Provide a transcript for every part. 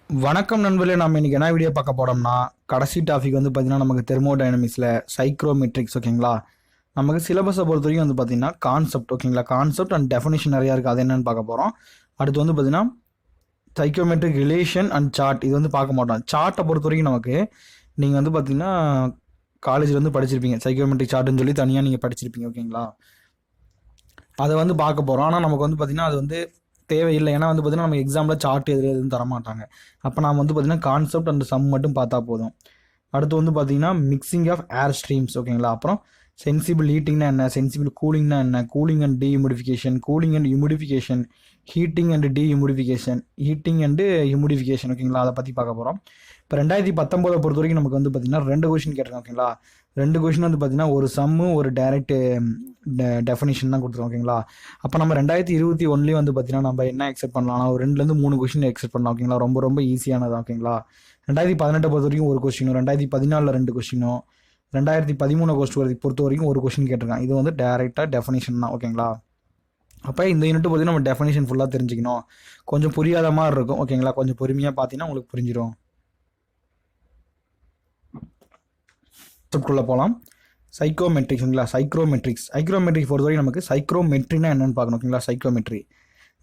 வணக்கம் நண்பர்களே, நம்ம இன்னைக்கு என்ன வீடியோ பார்க்க போறோம்னா கடைசி டாபிக் வந்து பார்த்தீங்கன்னா நமக்கு தெர்மோடைனமிக்ஸில் சைக்ரோமெட்ரிக்ஸ். ஓகேங்களா, நமக்கு சிலபஸை பொறுத்த வரைக்கும் வந்து பார்த்தீங்கன்னா கான்செப்ட். ஓகேங்களா, கான்செப்ட் அண்ட் டெஃபினிஷன் நிறையா இருக்குது. அது என்னன்னு பார்க்க போகிறோம். அடுத்து வந்து பார்த்தீங்கன்னா சைக்ரோமெட்ரிக் ரிலேஷன் அண்ட் சார்ட். இது வந்து பார்க்க மாட்டோம். சார்ட்டை பொறுத்த வரைக்கும் நமக்கு நீங்கள் வந்து பார்த்தீங்கன்னா காலேஜில் வந்து படிச்சிருப்பீங்க. சைக்ரோமெட்ரிக் சார்ட்டுன்னு சொல்லி தனியாக நீங்கள் படிச்சிருப்பீங்க. ஓகேங்களா, அதை வந்து பார்க்க போகிறோம். ஆனால் நமக்கு வந்து பார்த்தீங்கன்னா அது வந்து தேவையில்லை. ஏன்னா வந்து பார்த்தீங்கன்னா நம்ம எக்ஸாமில் சார்ட் எதுவும் தரமாட்டாங்க. அப்போ நாம் வந்து பார்த்தீங்கன்னா கான்செப்ட் அண்ட் சம் மட்டும் பார்த்தா போதும். அடுத்து வந்து பார்த்தீங்கன்னா மிக்சிங் ஆஃப் ஏர் ஸ்ட்ரீம்ஸ். ஓகேங்களா, அப்புறம் சென்சிபிள் ஹீட்டிங்னா என்ன, சென்சிபிள் கூலிங்னா என்ன, cooling and dehumidification, cooling and humidification, heating and dehumidification, heating and humidification. ஓகேங்களா, அதை பற்றி பார்க்க போகிறோம். இப்போ 2019 பொறுத்த வரைக்கும் நமக்கு வந்து பார்த்தீங்கன்னா 2 கொஷின் கேட்டிருக்கோம். ஓகேங்களா, 2 கொஷின் வந்து பார்த்தீங்கன்னா ஒரு சம்மு ஒரு டைரக்ட் டெஃபினிஷன் தான் கொடுத்துருக்கோம். ஓகேங்களா, அப்போ நம்ம 2021 வந்து பார்த்தீங்கன்னா நம்ம என்ன எக்ஸெப்ட் பண்ணலாம், ஒரு 2லேருந்து 3 கொஷின் எக்ஸெப்ட் பண்ணலாம். ஓகேங்களா, ரொம்ப ரொம்ப ஈஸியானதான். ஓகேங்களா, 2018 பொறுத்த வரைக்கும் ஒரு கொஸ்டினும், 2014 2 கொஸ்டினும், 2013 பொறுத்த வரைக்கும் ஒரு கொஸ்டின் கேட்டிருக்கான். இது வந்து டைரெக்டாக டெஃபினிஷன் தான். ஓகேங்களா, அப்போ இந்த யூனிட் பார்த்தீங்கன்னா நம்ம டெஃபினிஷன் ஃபுல்லாக தெரிஞ்சுக்கணும். கொஞ்சம் புரியாத மாதிரி இருக்கும். ஓகேங்களா, கொஞ்சம் பொறுமையாக பார்த்தீங்கன்னா உங்களுக்கு புரிஞ்சிடும். கான்செப்ட்குள்ளே போகலாம். சைக்கோமெட்ரிக்ஸுங்களா, சைக்ரோமெட்ரிக்ஸ் பொறுத்த வரைக்கும் நமக்கு சைக்ரோமெட்ரினா என்னன்னு பார்க்கணும். ஓகேங்களா, psychrometry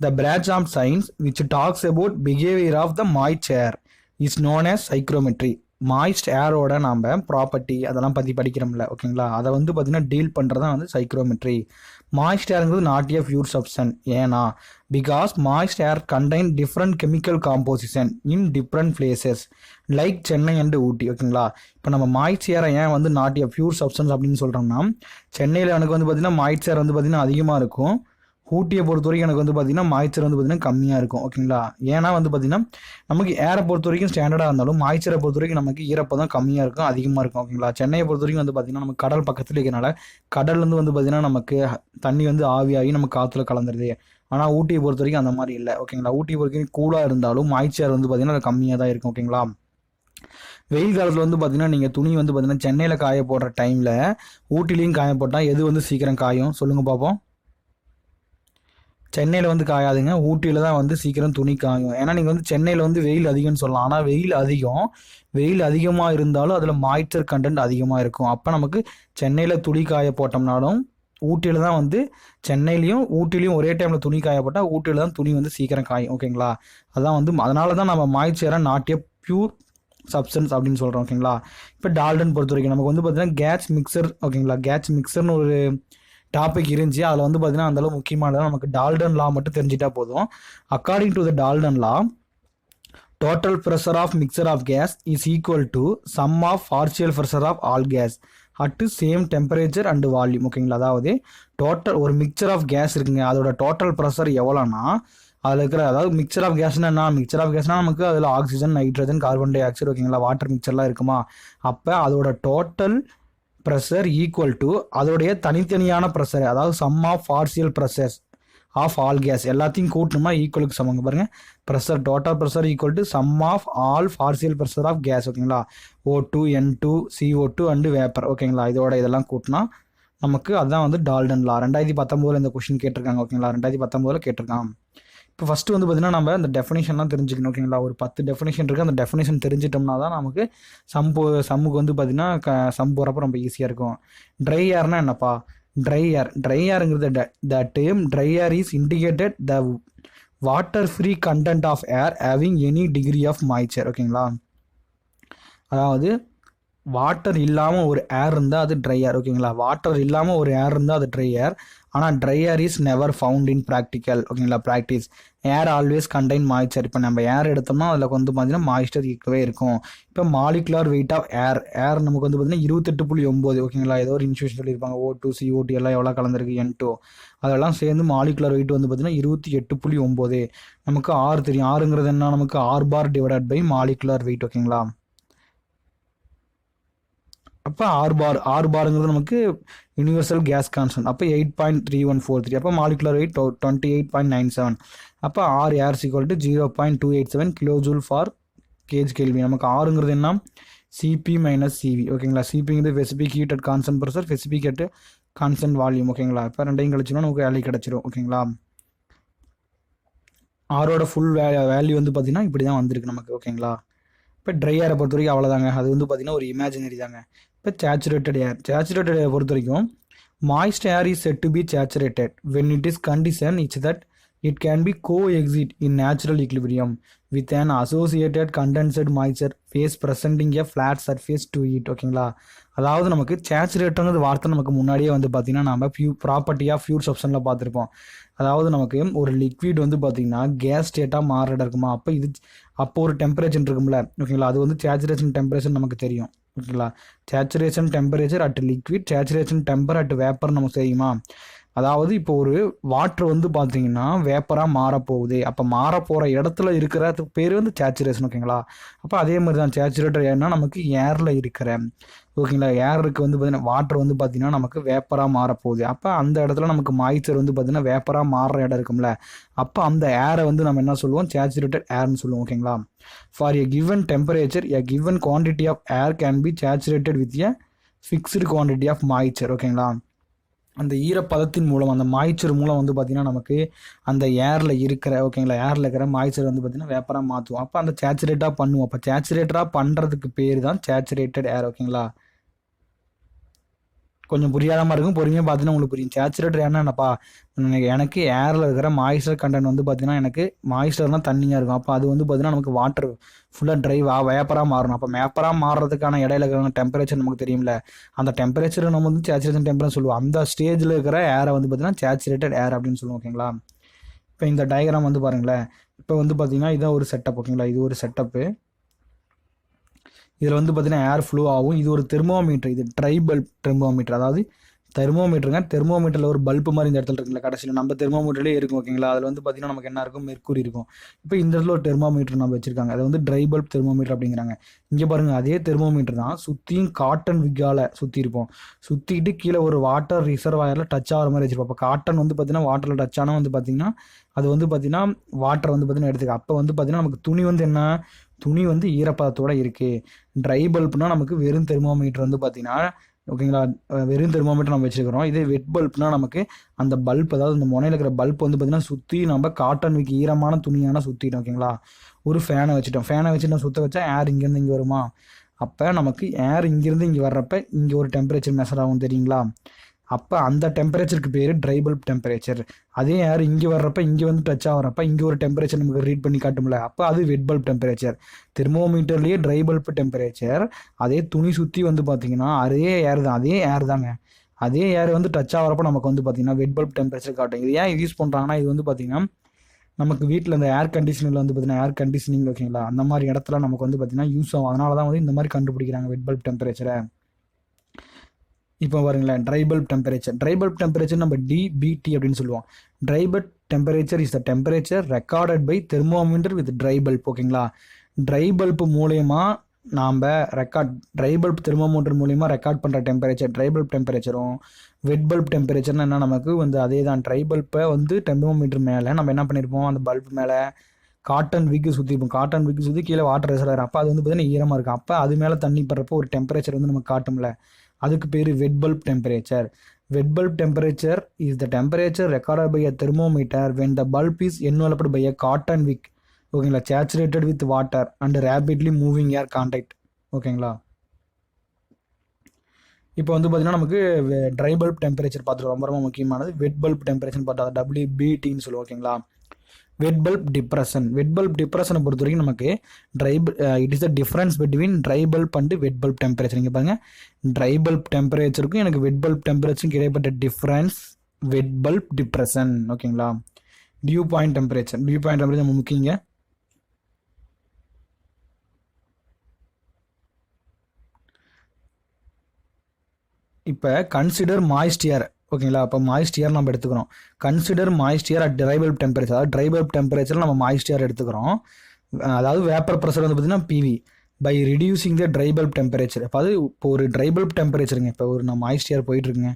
the branch of science which talks about behavior of the moist air is known as psychrometry. Moist ஏரோட நம்ம ப்ராப்பர்ட்டி அதெல்லாம் பற்றி படிக்கிறோம்ல. ஓகேங்களா, அதை வந்து பார்த்தீங்கன்னா டீல் பண்ணுறது தான் வந்து சைக்ரோமெட்ரி. மாய்ஸ்ட் ஏருங்கிறது நாட் ஏ பியூர் சப்ஸ்டன். ஏன்னா because moist air contain different chemical composition in different places like Chennai and Ooty. ஓகேங்களா, இப்போ நம்ம மாய்ஸ்ட் ஏரை ஏன் வந்து நாட் ஏ பியூர் சப்ஸ்டன்ஸ் அப்படின்னு சொல்கிறோம்னா, சென்னையில் எனக்கு வந்து பார்த்தீங்கன்னா மாய்ஸ்ட் ஏர் வந்து பார்த்தீங்கன்னா அதிகமாக இருக்கும். ஊட்டியை பொறுத்த வரைக்கும் எனக்கு வந்து பார்த்தீங்கன்னா மாய்ச்சர் வந்து பார்த்தீங்கன்னா கம்மியாக இருக்கும். ஓகேங்களா, ஏன்னா வந்து பார்த்தீங்கன்னா நமக்கு ஏரை பொறுத்த வரைக்கும் ஸ்டாண்டர்டாக இருந்தாலும் மாய்ச்சரை பொறுத்த வரைக்கும் நமக்கு ஈரப்பதம் கம்மியாக இருக்கும், அதிகமாக இருக்கும். ஓகேங்களா, சென்னையை பொறுத்த வரைக்கும் வந்து பார்த்தீங்கன்னா நமக்கு கடல் பக்கத்தில் இருக்கிறனால கடல்லேருந்து வந்து பார்த்தீங்கன்னா நமக்கு தண்ணி வந்து ஆவியாகி நம்ம காற்றுல கலந்துருது. ஆனால் ஊட்டியை பொறுத்த வரைக்கும் அந்த மாதிரி இல்லை. ஓகேங்களா, ஊட்டியை பொறுத்த வரைக்கும் கூலாக இருந்தாலும் மாய்ச்சர் வந்து பார்த்தீங்கன்னா அது கம்மியாக தான் இருக்கும். ஓகேங்களா, வெயில் காலத்தில் வந்து பார்த்தீங்கன்னா நீங்கள் துணி வந்து பார்த்தீங்கன்னா சென்னையில் காய போடுற டைமில் ஊட்டிலையும் காய போட்டால் எது வந்து சீக்கிரம் காயும் சொல்லுங்கள் பார்ப்போம். சென்னையில் வந்து காயாதுங்க, ஊட்டியில் தான் வந்து சீக்கிரம் துணி காயும். ஏன்னா நீங்கள் வந்து சென்னையில் வந்து வெயில் அதிகம்னு சொல்லலாம். ஆனால் வெயில் அதிகமாக இருந்தாலும் அதில் மாய்ச்சர் கண்டென்ட் அதிகமாக இருக்கும். அப்போ நமக்கு சென்னையில் துணி காய போட்டோம்னாலும் ஊட்டியில் தான் வந்து சென்னையிலையும் ஊட்டிலையும் ஒரே டைமில் துணி காய போட்டால் ஊட்டியில் தான் துணி வந்து சீக்கிரம் காயும். ஓகேங்களா, அதான் வந்து அதனால தான் நம்ம மாய்ச்சரை நாட் ஏ பியூர் சப்ஸ்டன்ஸ் அப்படின்னு சொல்கிறோம். ஓகேங்களா, இப்போ டால்டன் பொறுத்த வரைக்கும் நமக்கு வந்து பார்த்தீங்கன்னா கேஸ் மிக்சர். ஓகேங்களா, கேஸ் மிக்சர்னு ஒரு டாபிக் இருந்துச்சு. அதில் வந்து பார்த்தீங்கன்னா அந்தளவு முக்கியமானது நமக்கு டால்டன் லா மட்டும் தெரிஞ்சிட்டா போதும். According to the Dalton law, total pressure of mixture of gas is equal to sum of partial pressure of all gas at same temperature and volume. ஓகேங்களா, அதாவது டோட்டல் ஒரு மிக்சர் ஆஃப் கேஸ் இருக்குங்க, அதோட total pressure எவ்வளோனா அதில் இருக்கிற, அதாவது mixture of கேஸ்னா என்ன, மிக்சர் ஆஃப் கேஸ்னால் நமக்கு அதில் oxygen, nitrogen, carbon di oxide, ஓகேங்களா, வாட்டர் மிக்சர்லாம் இருக்குமா. அப்போ அதோட டோட்டல் ப்ரெஷர் ஈக்குவல் டு அதோடைய தனித்தனியான ப்ரெஷர், அதாவது sum of partial pressures of all gas எல்லாத்தையும் கூட்டணுமா ஈக்குவலுக்கு சமங்க. பாருங்கள், pressure total pressure equal to sum of all partial pressure of gas. ஓகேங்களா, O2 N2 CO2 and vapour. ஓகேங்களா, இதெல்லாம் கூட்டினா நமக்கு அதுதான் வந்து டால்டன் லா. 2019 இந்த கொஸ்டின் கேட்டிருக்காங்க. ஓகேங்களா, 2019 கேட்டிருக்காங்க. இப்போ ஃபஸ்ட்டு வந்து பார்த்தீங்கன்னா நம்ம அந்த டெஃபினேஷன்லாம் தெரிஞ்சுக்கணும். ஓகேங்களா, ஒரு 10 டெஃபினேஷன் இருக்குது. அந்த டெஃபினேஷன் தெரிஞ்சிட்டோம்னா தான் நமக்கு சம்முக்கு வந்து பார்த்தீங்கன்னா சம் போகிறப்ப ரொம்ப ஈஸியாக இருக்கும். ட்ரை ஏர்னா என்னப்பா, ட்ரை ஏருங்கிறது the term dry air is indicated the water free content of air having any degree of moisture. ஓகேங்களா, அதாவது வாட்டர் இல்லாமல் ஒரு ஏர் இருந்தால் அது ட்ரை ஏர். ஓகேங்களா, வாட்டர் இல்லாமல் ஒரு ஏர் இருந்தால் அது ட்ரை ஏர். ஆனால் try air is never found in practical. ஓகேங்களா, ப்ராக்டிஸ் ஏர் ஆல்வேஸ் கண்டெயின் மாய்ச்சர். இப்போ நம்ம ஏர் எடுத்தோம்னா அதில் வந்து பார்த்தீங்கன்னா மாய்ஸ்டர் இருக்கவே இருக்கும். இப்போ மாலிகுலர் வெயிட் ஆஃப் ஏர் நமக்கு வந்து பார்த்தீங்கன்னா 28.9. ஓகேங்களா, ஏதோ ஒரு இன்ஸ்டியூஷன் சொல்லியிருப்பாங்க O2 CO2 எல்லாம் எவ்வளோ கலந்துருக்கு N2 அதெல்லாம் சேர்ந்து மாலிகுலர் வெயிட் வந்து பார்த்தீங்கன்னா 28.9. நமக்கு ஆறு தெரியும். ஆறுங்கிறது என்ன, நமக்கு R divided by molecular weight. ஓகேங்களா, அப்போ ஆர் பாருங்கிறது நமக்கு யூனிவர்சல் கேஸ் கான்ஸ்டன்ட். அப்போ 8.3143. அப்போ மாலிகுலர் வெயிட் 28.97. அப்போ R air equal to 0.287 kilojoule for kg kelvin. நமக்கு ஆறுங்கிறது என்ன, சிபி மைனஸ் சிவி. ஓகேங்களா, சிபிங்கிறது specific heat at constant pressure, specific at constant volume. ஓகேங்களா, இப்போ ரெண்டையும் கழிச்சோன்னா நமக்கு வேல்யூ கிடச்சிரும். ஓகேங்களா, ஆரோட ஃபுல் வேல்யூ வந்து பார்த்தீங்கன்னா இப்படி தான் வந்திருக்கு நமக்கு. ஓகேங்களா? இப்போ ட்ரை ஏரை பொறுத்த வரைக்கும் அவ்வளோதாங்க. அது வந்து பார்த்தீங்கன்னா ஒரு இமேஜினரி தாங்க. இப்போ சேச்சுரேட்டட் ஏர். சேச்சுரேட்டட் ஏர் பொறுத்த வரைக்கும் moist air is said to be saturated when it is condition is that it can be coexist in natural equilibrium with an associated condensed moisture phase presenting a flat surface to it. ஓகேங்களா? அதாவது நமக்கு சேச்சுரேட்டர்ங்கிற வார்த்தை நமக்கு முன்னாடியே வந்து பார்த்தீங்கன்னா நம்ம property of pure சப்ஷனில் பார்த்துருப்போம். அதாவது நமக்கு ஒரு லிக்விட் வந்து பார்த்தீங்கன்னா கேஸ் ஸ்டேட்டாக மாறுற இருக்குமா, அப்போ ஒரு டெம்பரேச்சர் இருக்கும்ல. ஓகேங்களா? அது வந்து சேச்சுரேஷன் டெம்பரேச்சர் நமக்கு தெரியும். ஓகேங்களா? Saturation temperature at liquid, saturation temper at vapour நமக்கு தெரியுமா. அதாவது இப்போ ஒரு வாட்டர் வந்து பார்த்தீங்கன்னா வேப்பராக மாறப்போகுது. அப்போ மாறப்போகிற இடத்துல இருக்கிறதுக்கு பேர் வந்து சேச்சுரேஷன். ஓகேங்களா? அப்போ அதே மாதிரி தான் சேச்சுரேட்டர் ஏர்னா நமக்கு ஏரில் இருக்கிற, ஓகேங்களா, ஏருக்கு வந்து பார்த்தீங்கன்னா வாட்டர் வந்து பார்த்தீங்கன்னா நமக்கு வேப்பராக மாறப்போகுது. அப்போ அந்த இடத்துல நமக்கு மாய்ச்சர் வந்து பார்த்தீங்கன்னா வேப்பராக மாறுற இடம் இருக்கும்ல, அப்போ அந்த ஏரை வந்து நம்ம என்ன சொல்லுவோம், சேச்சுரேட்டட் ஏர்னு சொல்லுவோம். ஓகேங்களா? For a given temperature a given quantity of air can be saturated with a fixed quantity of moisture. ஓகேங்களா? அந்த ஈரப்பதத்தின் மூலம், அந்த மாய்ச்சர் மூலம் வந்து பார்த்தீங்கன்னா நமக்கு அந்த ஏரில் இருக்கிற, ஓகேங்களா, ஏரில் இருக்கிற மாய்ச்சர் வந்து பார்த்தீங்கன்னா வேப்பராக மாற்றுவோம். அப்போ அந்த சேச்சுரேட்டாக பண்ணுவோம். அப்போ சேச்சுரேட்டராக பண்ணுறதுக்கு பேர் தான் சேச்சுரேட்டட் ஏர். ஓகேங்களா? கொஞ்சம் புரியாத மாதிரி இருக்கும், பொறுமையாக பார்த்தீங்கன்னா உங்களுக்கு புரியும். சேச்சுரேட்டர் ஏர்னா என்னப்பா, எனக்கு ஏரில் இருக்கிற மாய்ஸ்டர் கண்டென்ட் வந்து பார்த்தீங்கன்னா எனக்கு மாய்ஸ்டர்னால் தண்ணியாக இருக்கும். அப்போ அது வந்து பார்த்தீங்கன்னா நமக்கு வாட்டர் ஃபுல்லாக ட்ரை வேப்பராக மாறணும். அப்போ வேப்பராக மாறுறதுக்கான இடையில இருக்கிற டெம்பரேச்சர் நமக்கு தெரியும்ல, அந்த டெம்பரேச்சர் நம்ம வந்து சேச்சுரேஷன் டெம்பரேச்சர் சொல்லுவோம். அந்த ஸ்டேஜில் இருக்கிற ஏரை வந்து பார்த்தீங்கன்னா சேச்சுரேட்டட் ஏர் அப்படின்னு சொல்லுவோம். ஓகேங்களா? இப்போ இந்த டயக்ராம் வந்து பாருங்களேன். இப்போ வந்து பார்த்தீங்கன்னா இதான் ஒரு செட்டப். ஓகேங்களா? இது ஒரு செட்டப்பு. இதில் வந்து பார்த்தீங்கன்னா ஏர் ஃப்ளோ ஆகும். இது ஒரு தெர்மோமீட்டர். இது ட்ரை பல்ப் தெர்மோமீட்டர். அதாவது தெர்மோமீட்டருங்க. தெர்மோமீட்டரில் ஒரு பல்ப் மாதிரி இந்த இடத்துல இருக்குல்ல, கடைசியில் நம்ம தெர்மோமீட்டர்லேயே இருக்கும். ஓகேங்களா? அதில் வந்து பார்த்தீங்கன்னா நமக்கு என்ன இருக்கும், மெர்க்குரி இருக்கும். இப்போ இந்த இடத்துல ஒரு தெர்மோமீட்டர் நம்ம வச்சிருக்காங்க. அதை வந்து ட்ரை பல்ப் தெர்மோமீட்டர் அப்படிங்கிறாங்க. இங்கே பாருங்கள், அதே தெர்மோமீட்டர் தான் சுற்றியும் காட்டன் விக்கால் சுற்றி இருப்போம். சுற்றிட்டு கீழே ஒரு வாட்டர் ரிசர்வாயரில் டச் ஆகிற மாதிரி வச்சிருப்போம். அப்போ காட்டன் வந்து பார்த்தீங்கன்னா வாட்டரில் டச் ஆனால் வந்து பார்த்தீங்கன்னா அது வந்து பார்த்தீங்கன்னா வாட்டர் வந்து பார்த்தீங்கன்னா எடுத்துக்க. அப்போ வந்து பார்த்தீங்கன்னா நமக்கு துணி வந்து என்ன, துணி வந்து ஈரப்பதத்தோடு இருக்குது. ட்ரை பல்ப்னால் நமக்கு வெறும் தெர்மோமீட்டர் வந்து பார்த்தீங்கன்னா, ஓகேங்களா, வெறும் தெர்மோமீட்டர் நம்ம வச்சுருக்கிறோம். இதே வெட் பல்ப்னால் நமக்கு அந்த பல்ப், அதாவது இந்த முனையில் இருக்கிற பல்ப் வந்து பார்த்திங்கன்னா சுற்றி நம்ம காட்டன் விக்கு ஈரமான துணியான சுற்றிட்டோம். ஓகேங்களா? ஒரு ஃபேனை வச்சுட்டோம். ஃபேனை வச்சு நம்ம சுற்ற வச்சா ஏர் இங்கேருந்து இங்கே வருமா, அப்போ நமக்கு ஏர் இங்கேருந்து இங்கே வர்றப்ப இங்கே ஒரு டெம்பரேச்சர் மெஷர் ஆகும் தெரியுங்களா. அப்போ அந்த டெம்பரேச்சருக்கு பேர் ட்ரை பல்ப் டெம்பரேச்சர். அதே ஏர் இங்கே வர்றப்ப இங்கே வந்து டச் ஆகிறப்ப இங்கே ஒரு டெம்பரேச்சர் நமக்கு ரீட் பண்ணி காட்டும்ல, அப்போ அது வெட் பல்ப் டெம்பரேச்சர். தெர்மோமீட்டர்லேயே ட்ரை பல்ப் டெம்பரேச்சர். அதே துணி சுற்றி வந்து பார்த்தீங்கன்னா அதே ஏர் தான், அதே ஏர் தாங்க. அதே ஏர் வந்து டச் ஆகிறப்ப நமக்கு வந்து பார்த்தீங்கன்னா வெட் பல்ப் டெம்பரேச்சர் காட்டும். இது ஏன் யூஸ் பண்ணுறாங்கன்னா, இது வந்து பார்த்தீங்கன்னா நமக்கு வீட்டில் இந்த ஏர் கண்டிஷனில் வந்து பார்த்தீங்கன்னா ஏர் கண்டிஷனிங், ஓகேங்களா, அந்த மாதிரி இடத்துல நமக்கு வந்து பார்த்தீங்கன்னா யூஸ் ஆகும். அதனால தான் வந்து இந்த மாதிரி கண்டுபிடிக்கிறாங்க வெட் பல்ப் டெம்பரேச்சரை. இப்போ பாருங்களேன், dry bulb temperature. Dry bulb temperature நம்ம டிபிடி அப்படின்னு சொல்லுவோம். Dry bulb temperature is the temperature recorded by thermometer with dry bulb. ஓகேங்களா? ட்ரை பல்ப் மூலயமா நாம் ட்ரை பல்ப் தெர்மோமீட்டர் மூலயமா ரெக்கார்ட் பண்ணுற டெம்பரேச்சர் ட்ரை பல்ப் டெம்பரேச்சரும், வெட் பல்ப் டெம்பரேச்சர்னு என்ன, நமக்கு வந்து அதே தான். ட்ரை பல்ப்பை வந்து தெர்மோமீட்டர் மேலே நம்ம என்ன பண்ணியிருப்போம், அந்த பல்ப் மேலே காட்டன் விக்கு சுற்றிப்போம். காட்டன் விக்கு சுற்றி கீழே வாட்டர் ரிசர்வாயர், அப்போ அது வந்து பார்த்தீங்கன்னா ஈரமாக இருக்கும். அப்போ அது மேலே தண்ணி படுறப்போ ஒரு டெம்பரேச்சர் வந்து நமக்கு காட்டும்ல, அதுக்கு பேர் wet bulb temperature. Wet bulb temperature is the temperature recorded by a thermometer when the bulb is enveloped by a cotton wick. ஓகேங்களா? Saturated with water and rapidly moving air contact. ஓகேங்களா? இப்போ வந்து பார்த்தீங்கன்னா நமக்கு ட்ரை பல்ப் டெம்பரேச்சர் பார்த்துருவோம், ரொம்ப ரொம்ப முக்கியமானது. வெட் பல்ப் டெம்பரேச்சர் பார்த்தா WBTன்னு சொல்லுவோம். ஓகேங்களா? Wet bulb depression. Wet bulb டிப்ரெஷனை பொறுத்த வரைக்கும் நமக்கு it is the difference between dry bulb and wet bulb temperature. இங்கே பாருங்க, ட்ரை பல்ப் டெம்பரேச்சருக்கும் எனக்கு வெட் பல்ப் டெம்பரேச்சருக்கும் இடைப்பட்ட டிஃப்ரென்ஸ் வெட் பல்ப் டிப்ரெஷன். ஓகேங்களா? Dew point temperature. Dew point temperature நம்ம முக்கியங்க. இப்போ கன்சிடர் மாய்ஸ்ட் ஏர். ஓகேங்களா? அப்போ மாய்ஸ்ட் ஏர் நம்ம எடுத்துக்கிறோம். Consider moist air at dry bulb temperature. அதாவது ட்ரை பல்ப் டெம்பரேச்சர் நம்ம மாய்ஸ்ட் ஏர் எடுத்துக்கிறோம். அதாவது வேப்பர் ப்ரெஷர் வந்து பார்த்தீங்கன்னா PV by reducing the dry bulb temperature. அப்போ அது இப்போ ஒரு ட்ரை பல்ப் டெம்பரேச்சருங்க. இப்போ ஒரு நான் மாய்ஸ்ட் ஏர் போயிட்டுருக்குங்க,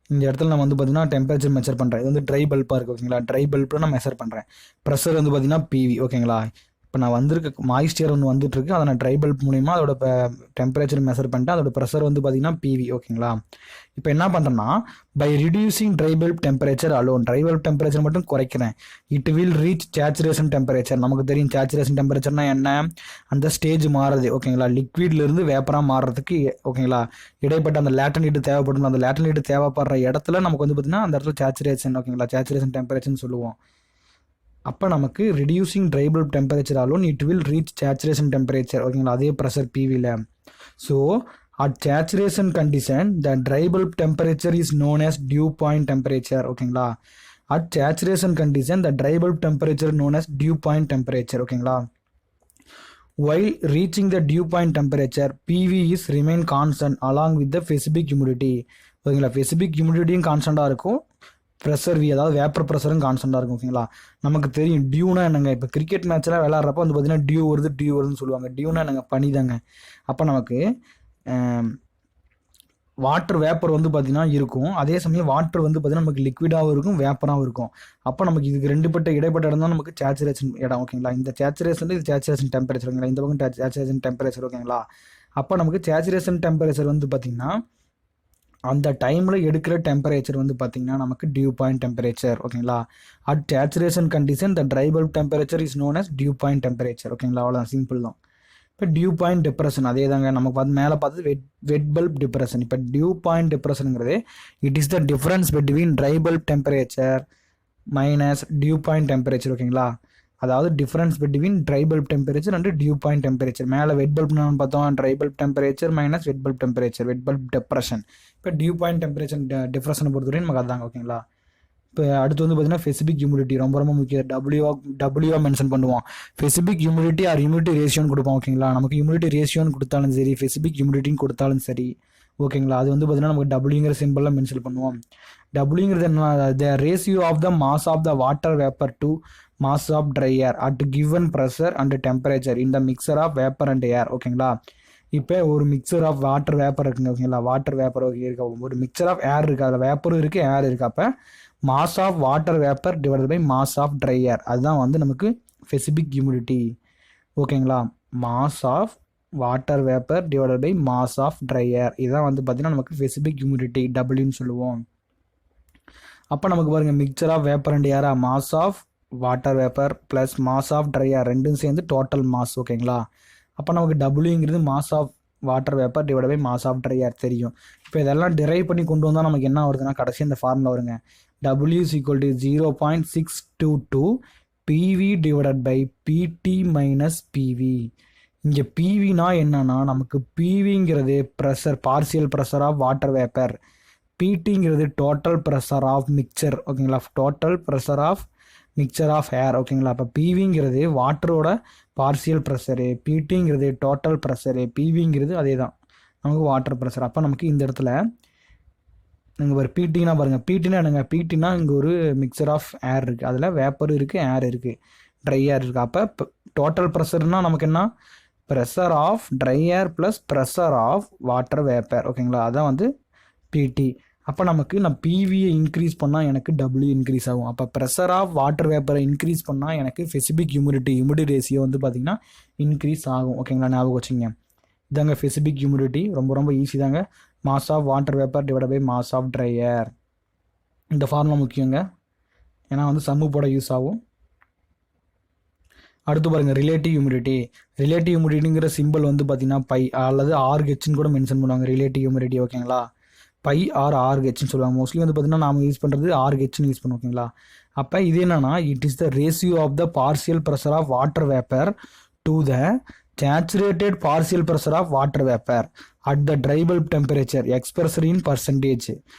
இந்த இடத்துல நம்ம வந்து பார்த்தீங்கன்னா டெம்பரேச்சர் மெஷர் பண்ணுறேன். இது வந்து ட்ரை பல்பாக இருக்குது. ஓகேங்களா? ட்ரை பல்பில் நான் மெஷர் பண்ணுறேன். ப்ரெஷர் வந்து பார்த்தீங்கன்னா PV. ஓகேங்களா? இப்போ நான் வந்திருக்க மாய்ஸ்சர் ஒன்று வந்துட்டுருக்கு, அதை நான் ட்ரை பல்ப் மூலிமா அதோட டெம்பரேச்சர் மெஷர் பண்ணிட்டேன். அதோட ப்ரெஷர் வந்து பார்த்தீங்கன்னா பிவி. ஓகேங்களா? இப்போ என்ன பண்ணுறேன்னா, by reducing dry bulb temperature alone, dry bulb temperature மட்டும் குறைக்கிறேன். It will reach saturation temperature. நமக்கு தெரியும் சேச்சுரேஷன் டெம்பரேச்சர்னா என்ன, அந்த ஸ்டேஜ் மாறுது. ஓகேங்களா? லிக்விட்லேருந்து வேப்பராக மாறுறதுக்கு ஓகேங்களா இடைப்பட்ட அந்த லேட்டன் ஹீட் தேவைப்படும். அந்த லேட்டன் ஹீட் தேவைப்படுற இடத்துல நமக்கு வந்து பார்த்தீங்கன்னா அந்த இடத்துல சேச்சுரேஷன், ஓகேங்களா, சேச்சுரேஷன் டெம்பரேச்சர்னு சொல்லுவோம். அப்போ நமக்கு ரிடியூசிங் ட்ரை பல்ப் டெம்பரேச்சர் ஆலும் it will reach saturation temperature. ஓகேங்களா? அதே ப்ரெஷர் பிவியில். So at saturation condition the dry bulb temperature is known as dew point temperature. ஓகேங்களா? At saturation condition the dry bulb temperature known as dew point temperature. ஓகேங்களா? while reaching the dew point temperature PV is remain constant along with the specific humidity. ஓகேங்களா? Specific ஹியூமிடிட்டியும் கான்ஸ்டண்டாக இருக்கும், pressure we அதாவது vapour ப்ரெஷரும் கான்ஸ்டண்டாக இருக்கும். ஓகேங்களா? நமக்கு தெரியும் tuna என்னங்க. இப்போ கிரிக்கெட் மேட்ச்லாம் விளாட்றப்ப வந்து பார்த்தீங்கன்னா டியூ வருதுன்னு சொல்லுவாங்க. டியூனா என்னங்க, பனி தாங்க. அப்போ நமக்கு வாட்டர் வேப்பர் வந்து பார்த்தீங்கன்னா இருக்கும், அதே சமயம் வாட்டர் வந்து பார்த்தீங்கன்னா நமக்கு லிக்விடாகவும் இருக்கும், வேப்பராகவும் இருக்கும். அப்போ நமக்கு இதுக்கு இடைப்பட்ட இடம் தான் நமக்கு சேச்சுரேஷன் இடம். ஓகேங்களா? இந்த சேச்சுரேஷன் இது சேச்சுரேஷன் டெம்பரேச்சர். ஓகேங்களா? இந்த பக்கம் சேச்சுரேஷன் டெம்பரேச்சர். ஓகேங்களா? அப்போ நமக்கு சேச்சுரேஷன் டெம்பரேச்சர் வந்து பார்த்தீங்கன்னா அந்த டைமில் எடுக்கிற டெம்பரேச்சர் வந்து பார்த்தீங்கன்னா நமக்கு டியூ பாயிண்ட் டெம்பரேச்சர். ஓகேங்களா? At saturation condition the dry bulb temperature is known as dew point temperature. ஓகேங்களா? அவ்வளோதான், சிம்பிள் தான். இப்போ டியூ பாயிண்ட் டிப்ரெஷன் அதே தாங்க, நமக்கு மேலே பார்த்தது வெட் பல்ப் டிப்ரெஷன். இப்போ டியூ பாயிண்ட் டிப்ரெஷனுங்கிறது it is the difference between dry bulb temperature minus dew point temperature. ஓகேங்களா? அதாவது difference between dry bulb temperature and dew point temperature. மேலே வெட் பல்ப் நான் பார்த்தோம், dry bulb temperature minus wet bulb temperature, wet bulb depression. இப்போ dew point temperature டிஃப்ரெஷனை பொறுத்தவரைக்கும் நமக்கு அதாங்க. ஓகேங்களா? இப்போ அடுத்து வந்து பார்த்தீங்கன்னா ஸ்பெசிபிக் ஹியூமிடிட்டி ரொம்ப முக்கியம். டபிள்யூஆ மென்ஷன் பண்ணுவோம். ஸ்பெசிபிக் ஹியூமிடிட்டி ஆர் ஹியூமிடிட்டி ரேஷியோன்னு கொடுப்போம். ஓகேங்களா? நமக்கு ஹியூமிடிட்டி ரேஷியோன்னு கொடுத்தாலும் சரி, ஸ்பெசிபிக் ஹியூமிடிட்டின்னு கொடுத்தாலும் சரி. ஓகேங்களா? அது வந்து பார்த்தீங்கன்னா நமக்கு டபிள்யூங்கிற சிம்பிளாக மென்ஷன் பண்ணுவோம். டபிள்யூங்கிறது என்ன, the ratio of the mass of the water vapour to mass of dry air at given pressure and temperature இந்த mixture of vapour and air. ஓகேங்களா? இப்போ ஒரு மிக்சர் ஆஃப் வாட்டர் வேப்பர் இருக்குங்க. ஓகேங்களா? வாட்டர் வேப்பர் இருக்க ஒரு மிக்சர் ஆஃப் ஏர் இருக்குது, அதில் வேப்பரும் இருக்குது, ஏர் இருக்குது. அப்போ mass of water vapour divided by mass of dry air, அதுதான் வந்து நமக்கு ஸ்பெசிபிக் ஹியூமிடிட்டி. ஓகேங்களா? Mass of water vapour divided by mass of dry air, இதுதான் வந்து பார்த்தீங்கன்னா நமக்கு ஸ்பெசிபிக் ஹியூமிடிட்டி டபிள்யூன்னு சொல்லுவோம். அப்போ நமக்கு பாருங்கள், மிக்சர் ஆஃப் வேப்பர் அண்ட் ஏரா mass of water vapour plus mass of dry air ரெண்டும் சேர்ந்து டோட்டல் மாஸ். ஓகேங்களா? அப்போ நமக்கு டபிள்யூங்கிறது mass of water vapour divide by mass of dry air தெரியும். இப்போ இதெல்லாம் டிரைவ் பண்ணி கொண்டு வந்தால் நமக்கு என்ன வருதுன்னா கடைசி இந்த ஃபார்முலா வருங்க. W is equal to 0.622 PV divided by PT minus PV. இங்கே PVனா என்னன்னா நமக்கு PVங்கிறது pressure, partial pressure of water vapour, PTங்கிறது டோட்டல் ப்ரெஷர் ஆஃப் மிக்சர். ஓகேங்களா? Total pressure of mixture of air. ஓகேங்களா? அப்போ PVங்கிறது வாட்டரோட பார்சியல் ப்ரெஷரு, PTங்கிறது டோட்டல் ப்ரெஷரு, PVங்கிறது அதே தான் நமக்கு வாட்டர் ப்ரெஷர். அப்போ நமக்கு இந்த இடத்துல நீங்கள் ஒரு பிடினா பாருங்கள், பிடினா என்னங்க, பிடினா இங்கே ஒரு மிக்சர் ஆஃப் ஏர் இருக்குது, அதில் வேப்பர் இருக்குது, ஏர் இருக்குது, ட்ரை ஏர் இருக்குது. அப்போ டோட்டல் ப்ரெஷர்னால் நமக்கு என்ன, pressure of dry air plus pressure of water vapour. ஓகேங்களா? அதான் வந்து பிடி. அப்போ நமக்கு நான் பிவியை இன்க்ரீஸ் பண்ணால் எனக்கு டபிள்யூ இன்க்ரீஸ் ஆகும். அப்போ ப்ரெஷர் ஆஃப் வாட்டர் வேப்பரை இன்க்ரீஸ் பண்ணால் எனக்கு ஸ்பெசிபிக் ஹியூமிடிட்டி ரேஷியோ வந்து பார்த்திங்கன்னா இன்க்ரீஸ் ஆகும். ஓகேங்களா? ஞாபகம் வச்சுங்க. இதாங்க ஸ்பெசிபிக் ஹியூமிடிட்டி, ரொம்ப ஈஸி தாங்க. Mass of water vapour divide by mass of dry air. இந்த ஃபார்முலா முக்கியங்க, ஏன்னா வந்து சம்மு போட யூஸ் ஆகும். அடுத்து பாருங்கள், ரிலேட்டிவ் ஹியூமிடிட்டி. ரிலேட்டிவ் ஹியூமிடிட்டிங்கிற சிம்பிள் வந்து பார்த்தீங்கன்னா பை அல்லது ஆர்ஹெச்னு கூட மென்ஷன் பண்ணுவாங்க ரிலேட்டிவ் ஹியூமிடிட்டி. ஓகேங்களா? பை ஆர் ஆர்ஹெச்னு சொல்லுவாங்க. மோஸ்ட்லி வந்து பார்த்தீங்கன்னா நாம் யூஸ் பண்ணுறது ஆர்ஹெச்னு யூஸ் பண்ணுவோம். ஓகேங்களா? அப்போ இது என்னன்னா, it is the ratio of the partial pressure of water vapour to the saturated partial pressure of water vapour at the dry bulb temperature expressed in percentage.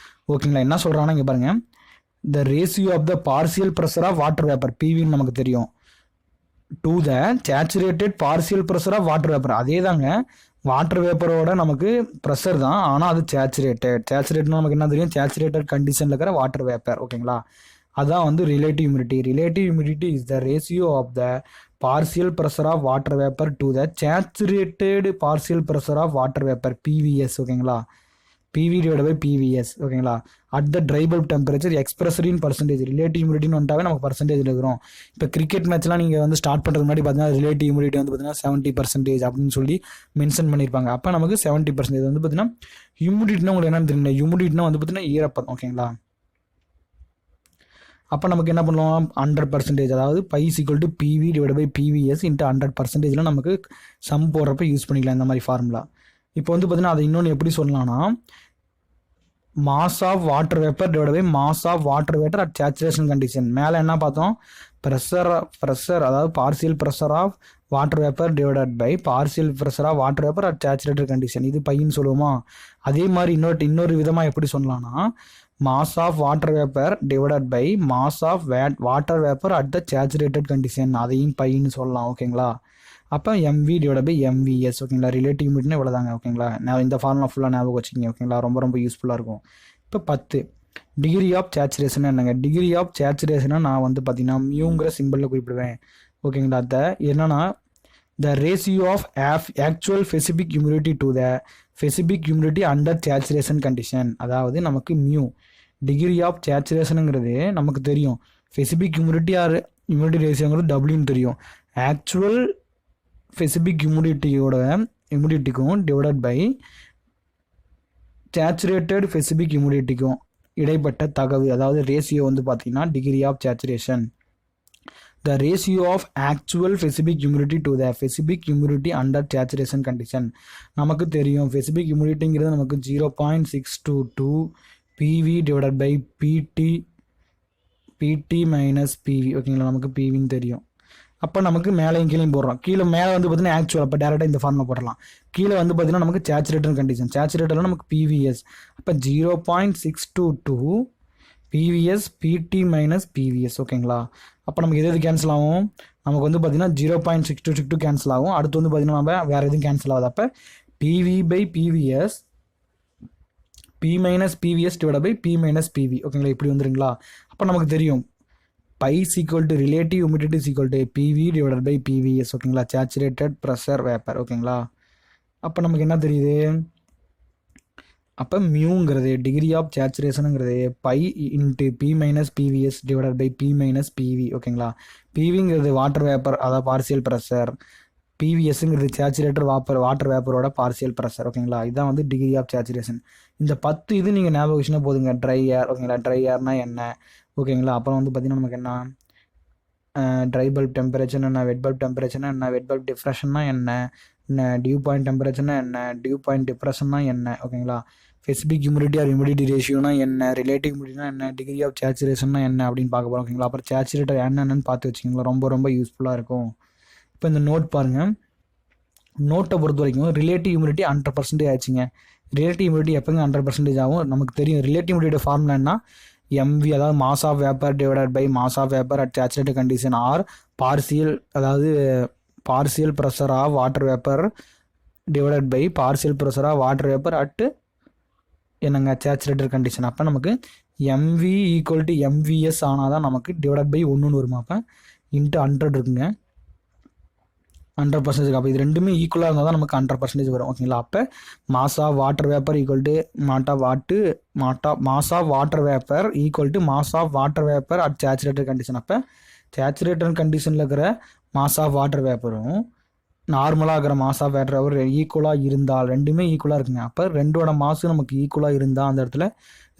ஓகேங்களா? என்ன சொல்கிறாங்கன்னா இங்கே பாருங்கள், the ratio of the partial pressure of water vapour பிவின்னு நமக்கு தெரியும், to the saturated partial pressure of water vapour. அதே தாங்க வாட்டர் வேப்பரோட நமக்கு ப்ரெஷர் தான், ஆனால் அது சேச்சுரேட்னா நமக்கு என்ன தெரியும், சேச்சுரேட்டட் கண்டிஷனில் இருக்கிற வாட்டர் வேப்பர். ஓகேங்களா? அதான் வந்து relative humidity. Relative humidity is the ratio of the partial pressure of water vapour to the saturated partial pressure of water vapour P V S. ஓகேங்களா? பிவி டிவைட் பை பிவிஎஸ் ஓகேங்களா. At the dry bulb temperature expressed in percentage. Relative ஹியூமிடிட்டின்னு வந்துட்டாவே நமக்கு percentage இருக்கிறோம். இப்போ cricket மேட்ச்லாம் நீங்கள் வந்து start பண்ணுறது முன்னாடி பார்த்தீங்கன்னா ரிலேட்டிவ் ஹியூமிடிட்டி வந்து பார்த்தீங்கன்னா 70% அப்படின்னு சொல்லி மென்ஷன் பண்ணியிருப்பாங்க. அப்போ நமக்கு 70% வந்து பார்த்தீங்கன்னா ஹியூமிடிட்டினா உங்களுக்கு என்னன்னு தெரியல. ஹியூமிடிட்டினா வந்து பார்த்தீங்கன்னா ஈரப்பதம் ஓகேங்களா. அப்போ நமக்கு என்ன பண்ணுவோம் 100%, அதாவது phi equal to PV divide by PVS into 100%. நமக்கு சம் போடுறப்ப யூஸ் பண்ணிக்கலாம் இந்த மாதிரி ஃபார்முலா. இப்போ வந்து பார்த்தீங்கன்னா அதை இன்னொன்று எப்படி சொல்லலாம்னா mass of water vapour divide by mass of water vapour at saturation condition. மேலே என்ன பார்த்தோம் ப்ரெஷர் அதாவது partial pressure of water vapour divided by partial pressure of water vapour at saturated condition. இது பையன்னு சொல்லுவோமா. அதே மாதிரி இன்னொரு விதமாக எப்படி சொல்லலாம்னா mass of water vapour divided by mass of water vapour at the saturated condition. அதையும் பையன்னு சொல்லலாம் ஓகேங்களா. அப்போ எம்வி டிவைட் பை எம்விஎஸ் ஓகேங்களா. ரிலேட்டிவ் ஹியூமிடிட்டினா இவ்வளோதாங்க ஓகேங்களா. நான் இந்த ஃபார்முலா ஃபுல்லாக ஞாபகம் வச்சுக்கிங்க ஓகேங்களா. ரொம்ப யூஸ்ஃபுல்லாக இருக்கும். இப்போ 10 டிகிரி ஆஃப் சேச்சுரேஷன் என்னங்க. டிகிரி ஆஃப் சேச்சுரேஷனை நான் வந்து பார்த்தீங்கன்னா மியூங்கிற சிம்பிளில் குறிப்பிடுவேன் ஓகேங்களா. என்னன்னா the ratio of actual specific humidity to the specific humidity under saturation condition. அதாவது நமக்கு மியூ டிகிரி ஆஃப் சேச்சுரேஷனுங்கிறது நமக்கு தெரியும். ஸ்பெசிபிக் ஹியூமிடிட்டி ரேஷியோங்கிறது டபிள்யூன்னு தெரியும். ஆக்சுவல் ஸ்பெசிபிக் ஹியூமிடிட்டிக்கும் டிவைடட் பை சேச்சுரேட்டட் ஸ்பெசிபிக் ஹியூமிடிட்டிக்கும் இடைப்பட்ட தகவு, அதாவது ரேஷியோ வந்து பார்த்தீங்கன்னா degree of saturation. The ratio of actual specific humidity to the specific humidity under saturation condition. நமக்கு தெரியும் ஸ்பெசிபிக் ஹியூமிடிட்டிங்கிறது நமக்கு 0.622 P V divided by P T minus P V ஓகேங்களா. நமக்கு பிவின்னு தெரியும். அப்போ நமக்கு மேலேயும் கீழே போடுறோம். மேலே வந்து பார்த்தீங்கன்னா ஆக்சுவல், அப்போ டேரெக்டாக இந்த ஃபார்மில் போடலாம். கீழே வந்து பார்த்தீங்கன்னா நமக்கு சேச்சுரேட்டட் கண்டிஷன். சேச்சுரேட்டடில் நமக்கு பிவிஎஸ். அப்போ 0.622 பிவிஎஸ் பிடி மைனஸ் பிவிஎஸ் ஓகேங்களா. அப்போ நமக்கு எது கேன்சல் ஆகும். நமக்கு வந்து பார்த்தீங்கன்னா 0.6262 கேன்சல் ஆகும். அடுத்து வந்து பார்த்தீங்கன்னா நம்ம வேறு எதுவும் கேன்சல் ஆகுது. அப்போ P V by P V S P minus P V S divide by P minus P V ஓகேங்களா. இப்படி வந்துருங்களா. அப்போ நமக்கு தெரியும் phi equal to relative humidity equal to P V divided by P V S ஓகேங்களா. சேச்சுரேட்டட் ப்ரெஷர் வேப்பர் ஓகேங்களா. அப்போ நமக்கு என்ன தெரியுது. அப்போ மியூங்கிறது டிகிரி ஆஃப் சேச்சுரேஷனுங்கிறது phi into P minus P V S divided by P minus P V ஓகேங்களா. பிவிங்கிறது வாட்டர் வேப்பர் அதாவது பார்சியல் ப்ரெஷர். பிவிஎஸ்ங்கிறது சேச்சுரேட்டட் வாட்டர் வேப்பரோட பார்சியல் ப்ரெஷர் ஓகேங்களா. இதுதான் வந்து டிகிரி ஆஃப் சேச்சுரேஷன். இந்த 10 இது நீங்கள் ஞாபகம் வச்சுன்னா போதுங்க. ட்ரை ஏர் ஓகேங்களா. ட்ரை ஏர்னா என்ன ஓகேங்களா. அப்புறம் வந்து பார்த்தீங்கன்னா நமக்கு என்ன ட்ரை பல்ப் டெம்பரேச்சர் என்ன, வெட் பல்ப் டெம்பரேச்சர்னா என்ன, வெட் பல்ப் டிஃப்ரெஷன்னா என்ன டியூ பாயிண்ட் டெம்பரேச்சர்னா என்ன, டியூ பாயிண்ட் டிப்ரெஷன்னா என்ன ஓகேங்களா. ஸ்பெசிபிக் ஹியூமிடிட்டி ஆர் ஹியூமிடிட்டி ரேஷியோனா என்ன, ரிலேட்டிவ் ஹியூமிடிட்டினா என்ன, டிகிரி ஆஃப் சேச்சுரேஷன்னா என்ன அப்படின்னு பார்க்க போகிறோம் ஓகேங்களா. அப்புறம் சேச்சுரேட்டர் என்னென்னு பார்த்து வச்சுக்கிங்களா. ரொம்ப யூஸ்ஃபுல்லாக இருக்கும். இப்போ இந்த நோட் பாருங்கள். நோட்டை பொறுத்த வரைக்கும் ரிலேட்டிவ் ஹியூமிடிட்டி 100% ஆச்சுங்க. ரிலேட்டிவ் ஹியூமிடிட்டி எப்போங்க 100% ஆகும். நமக்கு தெரியும் ரிலேட்டிவ் ஹியூமிடிட்டி ஃபார்முலா என்ன எம்வி, அதாவது mass of vapour divided by mass of vapour at saturated condition or partial pressure of water vapour divided by partial pressure of water vapour at என்னங்க saturated condition. அப்போ நமக்கு MV equal to MVS ஆனால் தான் நமக்கு divided by 1 வருமா. அப்போ into 100 இருக்குங்க 100%. அப்போ இது ரெண்டுமே ஈக்குவலாக இருந்தால் தான் நமக்கு 100% வரும் ஓகேங்களா. அப்போ mass of water vapour equal to mass of water vapour equal to mass of water vapour at saturated condition. அப்போ சேச்சுரேட்டட் கண்டிஷனில் இருக்கிற மாஸ் ஆஃப் வாட்டர் வேப்பரும் நார்மலாக இருக்கிற மாஸ் ஆஃப் வாட்டர் வேப்பர் ஈக்குவலாக இருந்தால் ரெண்டுமே ஈக்குவலாக இருக்குங்க. அப்போ ரெண்டோட மாசு நமக்கு ஈக்குவலாக இருந்தால் அந்த இடத்துல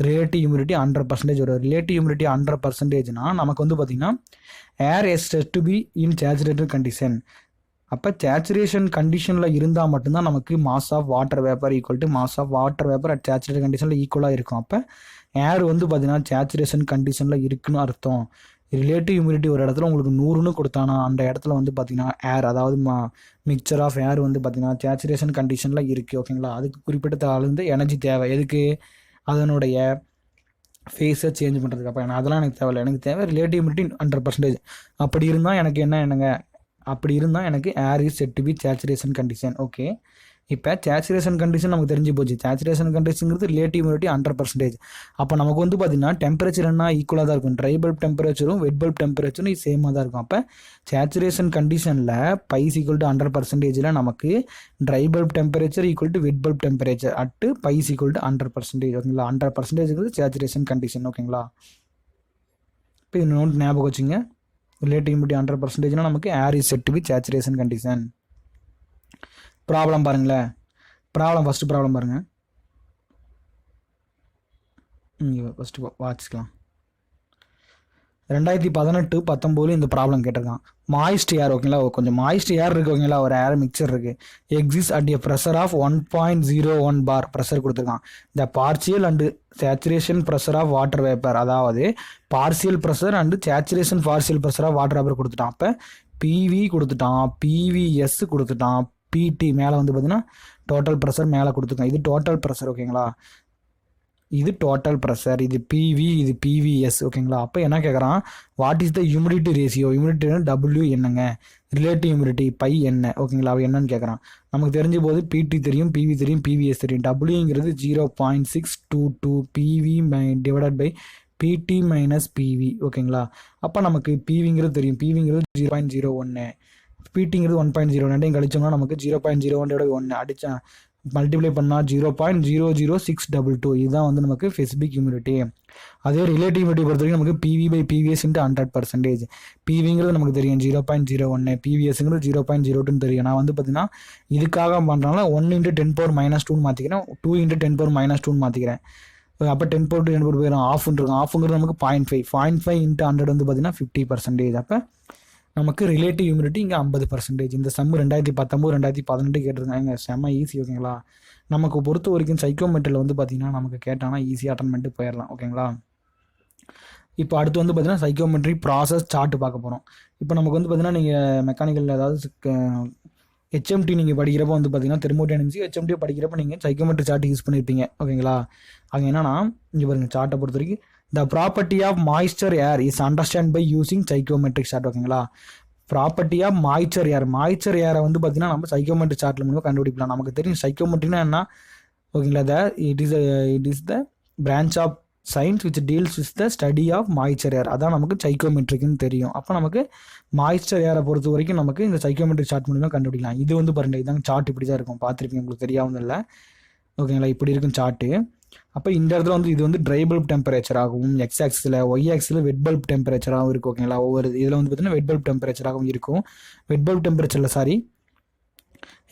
ரிலேட்டிவ் ஹியூமிடிட்டி 100% வரும். ரிலேட்டிவ் ஹியூமிடிட்டி 100%னா நமக்கு வந்து பார்த்திங்கன்னா air is set to be in saturated condition. அப்போ சேச்சுரேஷன் கண்டிஷனில் இருந்தால் மட்டும்தான் நமக்கு mass of water vapour equal to mass of water vapour at saturated கண்டிஷனில் ஈக்குவலாக இருக்கும். அப்போ ஏர் வந்து பார்த்தீங்கன்னா சேச்சுரேஷன் கண்டிஷனில் இருக்குன்னு அர்த்தம். ரிலேட்டிவ் ஹியூமிடிட்டி ஒரு இடத்துல உங்களுக்கு 100ன்னு கொடுத்தானா அந்த இடத்துல வந்து பார்த்தீங்கன்னா ஏர், அதாவது மிக்சர் ஆஃப் ஏர் வந்து பார்த்தீங்கன்னா சேச்சுரேஷன் கண்டிஷனில் இருக்குது ஓகேங்களா. அதுக்கு குறிப்பிட்ட அளவு எனர்ஜி தேவை. எதுக்கு அதனுடைய ஃபேஸை சேஞ்ச் பண்ணுறதுக்கு. அப்போ அதெல்லாம் எனக்கு தேவையில்லை. எனக்கு தேவை ரிலேட்டிவ் ஹியூமிடிட்டி 100%. அப்படி இருந்தால் எனக்கு என்னங்க அப்படி இருந்தால் எனக்கு air is set to be saturation condition. Okay, இப்போ சேச்சுரேஷன் கண்டிஷன் நமக்கு தெரிஞ்சு போச்சு. சேச்சுரேஷன் கண்டிஷனுங்கிறது ரிலேட்டிவ் ஹியூமிடிட்டி 100%. அப்போ நமக்கு வந்து பார்த்தீங்கன்னா டெம்பரேச்சர் என்ன ஈக்குவலாக தான் இருக்கும். ட்ரை பல்ப் டெம்பரேச்சரும் வெட் பல்ப் டெம்பரேச்சரும் சேமாக தான் இருக்கும். அப்போ சேச்சுரேஷன் கண்டிஷனில் பை ஈக்குவல் டு 100%ல் நமக்கு dry bulb temperature equal to wet bulb temperature at phi equal to 100%. ஓகேங்களா? 100%ங்கிறது சேச்சுரேஷன் கண்டிஷன். ஓகேங்களா? இப்போ இது நோட் ஞாபகம் வச்சுங்க. ரிலேட்டிவ் ஹியூமிடிட்டி 100%னா நமக்கு air is set to be saturation condition. Problem பாருங்களேன். ஃபஸ்ட்டு ப்ராப்ளம் பாருங்கள். இங்கே ஃபஸ்ட்டு வாட்சிக்கலாம். 2018-19 இந்த ப்ராப்ளம் கேட்டிருக்கான். Moist air. ஓகேங்களா? கொஞ்சம் மாய்ஸ்ட் ஏர் இருக்குது. ஓகேங்களா? ஒரு ஏர் மிக்சர் இருக்குது. Exist at a pressure of 1.01 bar pressure கொடுத்துருக்கான். The partial and saturation pressure of water vapour, அதாவது partial pressure and saturation partial pressure of water vapour கொடுத்துட்டான். அப்போ பிவி கொடுத்துட்டான், பிவிஎஸ் கொடுத்துட்டான், பிடி மேலே வந்து பார்த்தீங்கன்னா டோட்டல் ப்ரெஷர் மேலே கொடுத்துருக்கான். இது டோட்டல் ப்ரெஷர். ஓகேங்களா? இது டோட்டல் ப்ரெஷர், இது பிவி, இது பிவிஎஸ். ஓகேங்களா? அப்போ என்ன கேட்குறான், what is the humidity ratio? Humidity W என்னங்க, ரிலேட்டிவ் ஹியூமிடிட்டி பை என்ன? ஓகேங்களா? அவன் என்னன்னு கேட்குறான். நமக்கு தெரிஞ்ச போது பிடி தெரியும், பிவி தெரியும், பிவிஎஸ் தெரியும். டபிள்யூங்கிறது 0.622 P V divided by P T minus P V. ஓகேங்களா? அப்போ நமக்கு பிவிங்கிறது தெரியும், பிவிங்கிறது 0.01, பிடிங்கிறது 1.0, கழிச்சோம்னா நமக்கு 0.01 அடித்தா மல்டிப்ளை பண்ணால் 0.00622. இதுதான் வந்து நமக்கு ஸ்பெசிபிக் ஹியூமிடிட்டி. அதே ரிலேட்டிவ் ஹியூமிடிட்டி பொறுத்த வரைக்கும் நமக்கு பிவி பை பிவிஎஸ் இன்ட்டு 100%. பிவிங்கிறது நமக்கு தெரியும் 0.01, பிவிஎஸ்ங்கிறது 0.02 தெரியும். நான் வந்து பார்த்தீங்கன்னா இதுக்காக பண்ணுறதுனால 1 × 10⁻²ன்னு மாற்றிக்கிறேன், 2 × 10⁻²ன்னு மாற்றிக்கிறேன். அப்போ 10⁻2 போயிடும், ஆஃப்னு இருக்கும். ஆஃப்ங்கிறது நமக்கு 0.5 இன்ட்டு 100 வந்து பார்த்தீங்கன்னா 50%. அப்போ நமக்கு ரிலேட்டிவ் ஹியூமிடிட்டி இங்கே 50%. இந்த சம்மு 2019-2018 கேட்டிருந்தாங்க. செம்ம ஈஸி. ஓகேங்களா? நமக்கு பொறுத்த வரைக்கும் சைக்கோமெட்ரியில் வந்து பார்த்திங்கன்னா நமக்கு கேட்டானா ஈஸியாக அட்டன் பண்ணிட்டு போயிடலாம். ஓகேங்களா? இப்போ அடுத்து வந்து பார்த்திங்கன்னா சைக்கோமெட்ரி ப்ராசஸ் சார்ட்டு பார்க்க போகிறோம். இப்போ நமக்கு வந்து பார்த்திங்கன்னா நீங்கள் மெக்கானிக்கல் அதாவது ஹெச்எம்டி நீங்கள் படிக்கிறப்ப வந்து பார்த்திங்கன்னா தெர்மோடைனமிக்ஸ் ஹெச்எம்டி படிக்கிறப்ப நீங்கள் சைக்கோமெட்ரி சார்ட் யூஸ் பண்ணியிருப்பீங்க. ஓகேங்களா? அங்கே என்னன்னா இங்கே பாருங்கள், சார்ட்டை பொறுத்த வரைக்கும் the property of moisture air is understood by using psychometric chart. ஓகேங்களா? ப்ராப்பர்ட்டி ஆஃப் மாய்ச்சர் ஏரை வந்து பார்த்தீங்கன்னா நம்ம சைக்கோமெட்ரி சார்ட்டில் மூலமாக கண்டுபிடிக்கலாம். நமக்கு தெரியும் சைக்கோமெட்ரினா என்ன. ஓகேங்களா? It is the branch of science which deals with the study of moisture air. அதான் நமக்கு சைக்கோமெட்ரிக்னு தெரியும். அப்போ நமக்கு மாய்ச்சர் ஏரை பொறுத்த வரைக்கும் நமக்கு இந்த சைக்கோமெட்ரிக் சார்ட் மூலமாக கண்டுபிடிக்கலாம். இது வந்து பாருங்கள், இதாங்க சார்ட் இப்படி தான் இருக்கும். பார்த்துருப்பீங்க, உங்களுக்கு தெரியாமல் இல்லை. ஓகேங்களா? இப்படி இருக்கும் சார்ட்டு. அப்போ இந்த இடத்துல வந்து இது வந்து ட்ரை பல்ப் டெம்பரேச்சர் ஆகவும், எக்ஸ் ஆக்ஸில் ஒய் ஆக்ஸில் வெட் பல்ப் டெம்பரேச்சராகவும் இருக்கும். ஓகேங்களா? ஒவ்வொரு இதில் வந்து பார்த்தீங்கன்னா வெட் பல்ப் டெம்பரேச்சராகவும் இருக்கும். வெட் பல்ப் டெம்பரேச்சரில்